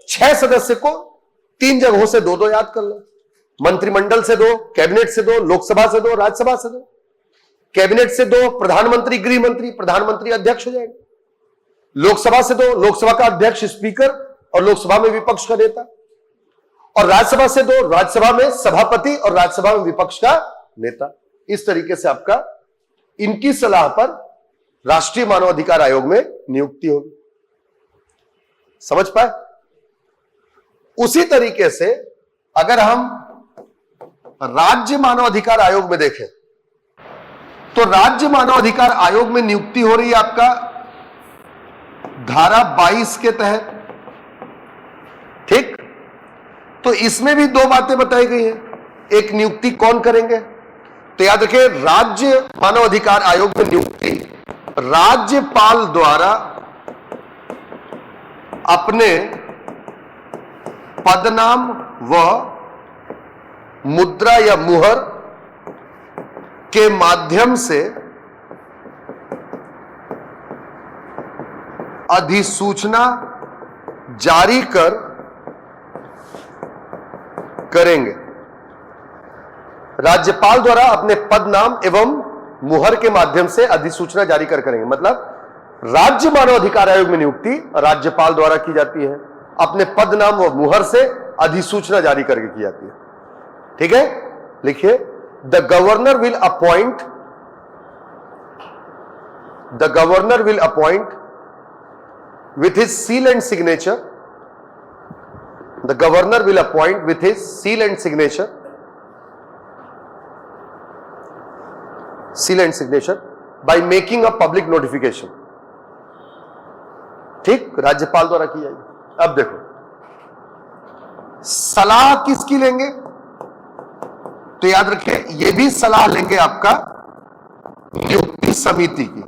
6 सदस्य को 3 जगहों से 2-2 याद कर लो। मंत्रिमंडल से 2, कैबिनेट से 2, लोकसभा से 2, राज्यसभा से 2। कैबिनेट से 2 प्रधानमंत्री गृह मंत्री, प्रधानमंत्री अध्यक्ष हो जाएंगे। लोकसभा से 2 लोकसभा का अध्यक्ष स्पीकर और लोकसभा में विपक्ष का नेता। और राज्यसभा से 2 राज्यसभा में सभापति और राज्यसभा में विपक्ष का नेता। इस तरीके से आपका इनकी सलाह पर राष्ट्रीय मानवाधिकार आयोग में नियुक्ति होगी। समझ पाए? उसी तरीके से अगर हम राज्य मानवाधिकार आयोग में देखें तो राज्य मानवाधिकार आयोग में नियुक्ति हो रही है आपका धारा 22 के तहत। ठीक, तो इसमें भी दो बातें बताई गई हैं। एक, नियुक्ति कौन करेंगे, तो याद रखिए राज्य मानवाधिकार आयोग में नियुक्ति राज्यपाल द्वारा अपने पदनाम व मुद्रा या मुहर के माध्यम से अधिसूचना जारी करेंगे। राज्यपाल द्वारा अपने पद नाम एवं मुहर के माध्यम से अधिसूचना जारी करेंगे। मतलब राज्य मानवाधिकार आयोग में नियुक्ति राज्यपाल द्वारा की जाती है, अपने पद नाम व मुहर से अधिसूचना जारी करके की जाती है। ठीक है, लिखिए, the governor will appoint with his seal and signature, the governor will appoint with his seal and signature by making a public notification। ठीक, राज्यपाल द्वारा की जाएगी। अब देखो, सलाह किसकी लेंगे, तो याद रखिए ये भी सलाह लेंगे आपका नियुक्ति समिति की।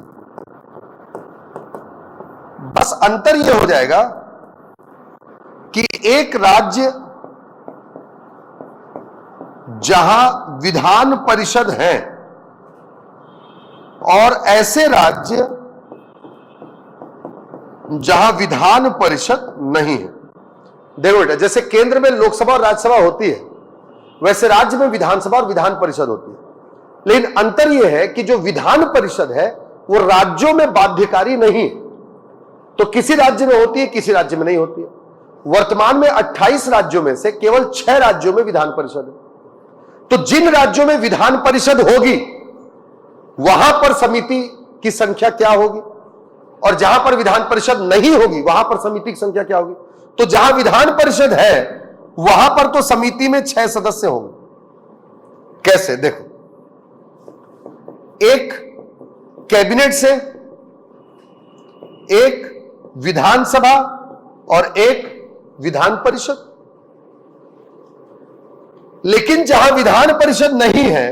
बस अंतर यह हो जाएगा कि एक राज्य जहां विधान परिषद है और ऐसे राज्य जहां विधान परिषद नहीं है। देखो बेटा, जैसे केंद्र में लोकसभा और राज्यसभा होती है वैसे राज्य में विधानसभा और विधान परिषद होती है। लेकिन अंतर यह है कि जो विधान परिषद है वो राज्यों में बाध्यकारी नहीं है, तो किसी राज्य में होती है किसी राज्य में नहीं होती है। वर्तमान में 28 राज्यों में से केवल 6 राज्यों में विधान परिषद है। तो जिन राज्यों में विधान परिषद होगी वहां पर समिति की संख्या क्या होगी, और जहां पर विधान परिषद नहीं होगी वहां पर समिति की संख्या क्या होगी। तो जहां विधान परिषद है वहां पर तो समिति में 6 सदस्य होंगे। कैसे, देखो, एक कैबिनेट से, एक विधानसभा और एक विधान परिषद। लेकिन जहां विधान परिषद नहीं है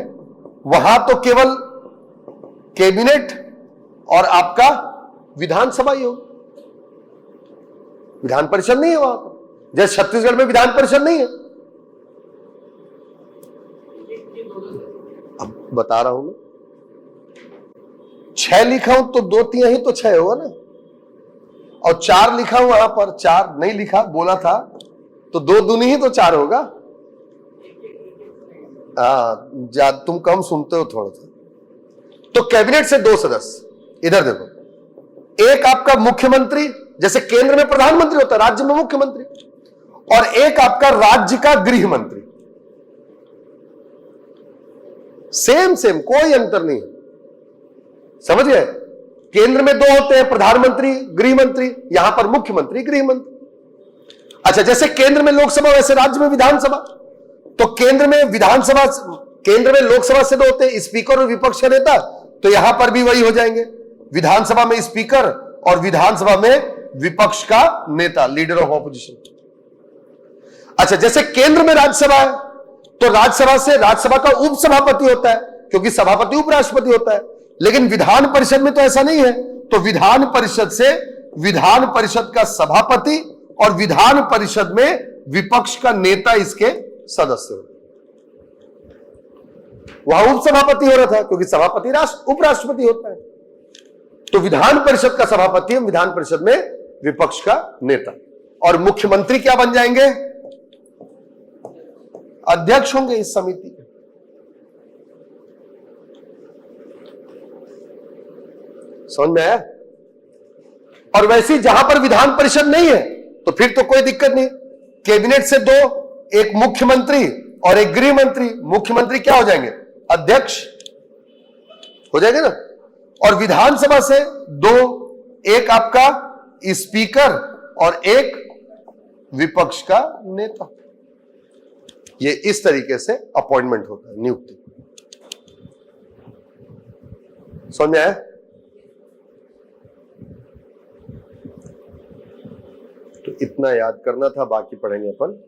वहां तो केवल कैबिनेट और आपका विधानसभा ही होगी, विधान परिषद नहीं है वहां पर। जैसे छत्तीसगढ़ में विधान परिषद नहीं है। अब बता रहा हूं मैं, 6 लिखा हूं तो 2 तिहाई तो 6 होगा ना, और 4 लिखा हूं वहां पर, 4 नहीं लिखा, बोला था तो 2 दूनी ही तो 4 होगा। तुम कम सुनते हो थोड़ा सा। तो कैबिनेट से 2 सदस्य। इधर देखो, एक आपका मुख्यमंत्री, जैसे केंद्र में प्रधानमंत्री होता है, राज्य में मुख्यमंत्री, और एक आपका राज्य का गृह मंत्री। सेम कोई अंतर नहीं है, समझ गए। केंद्र में 2 होते हैं, प्रधानमंत्री गृह मंत्री, यहां पर मुख्यमंत्री गृह मंत्री। अच्छा, जैसे केंद्र में लोकसभा वैसे राज्य में विधानसभा। तो केंद्र में विधानसभा, केंद्र में लोकसभा से 2 होते हैं, स्पीकर और विपक्ष का नेता, तो यहां पर भी वही हो जाएंगे, विधानसभा में स्पीकर और विधानसभा में विपक्ष का नेता, लीडर ऑफ ऑपोजिशन। अच्छा, जैसे केंद्र में राज्यसभा है तो राज्यसभा से राज्यसभा का उपसभापति होता है, क्योंकि सभापति उपराष्ट्रपति होता है। लेकिन विधान परिषद में तो ऐसा नहीं है, तो विधान परिषद से विधान परिषद का सभापति और विधान परिषद में विपक्ष का नेता इसके सदस्य हो। वहां उपसभापति हो रहा था क्योंकि सभापति उपराष्ट्रपति होता है। तो विधान परिषद का सभापति और विधान परिषद में विपक्ष का नेता, और मुख्यमंत्री क्या बन जाएंगे, अध्यक्ष होंगे इस समिति के। समझ में आया। और वैसे जहां पर विधान परिषद नहीं है तो फिर तो कोई दिक्कत नहीं, कैबिनेट से 2, एक मुख्यमंत्री और एक गृह मंत्री। मुख्यमंत्री क्या हो जाएंगे, अध्यक्ष हो जाएंगे ना। और विधानसभा से 2, एक आपका स्पीकर और एक विपक्ष का नेता। ये इस तरीके से अपॉइंटमेंट होता है, नियुक्ति। समझ में आया? तो इतना याद करना था, बाकी पढ़ेंगे अपन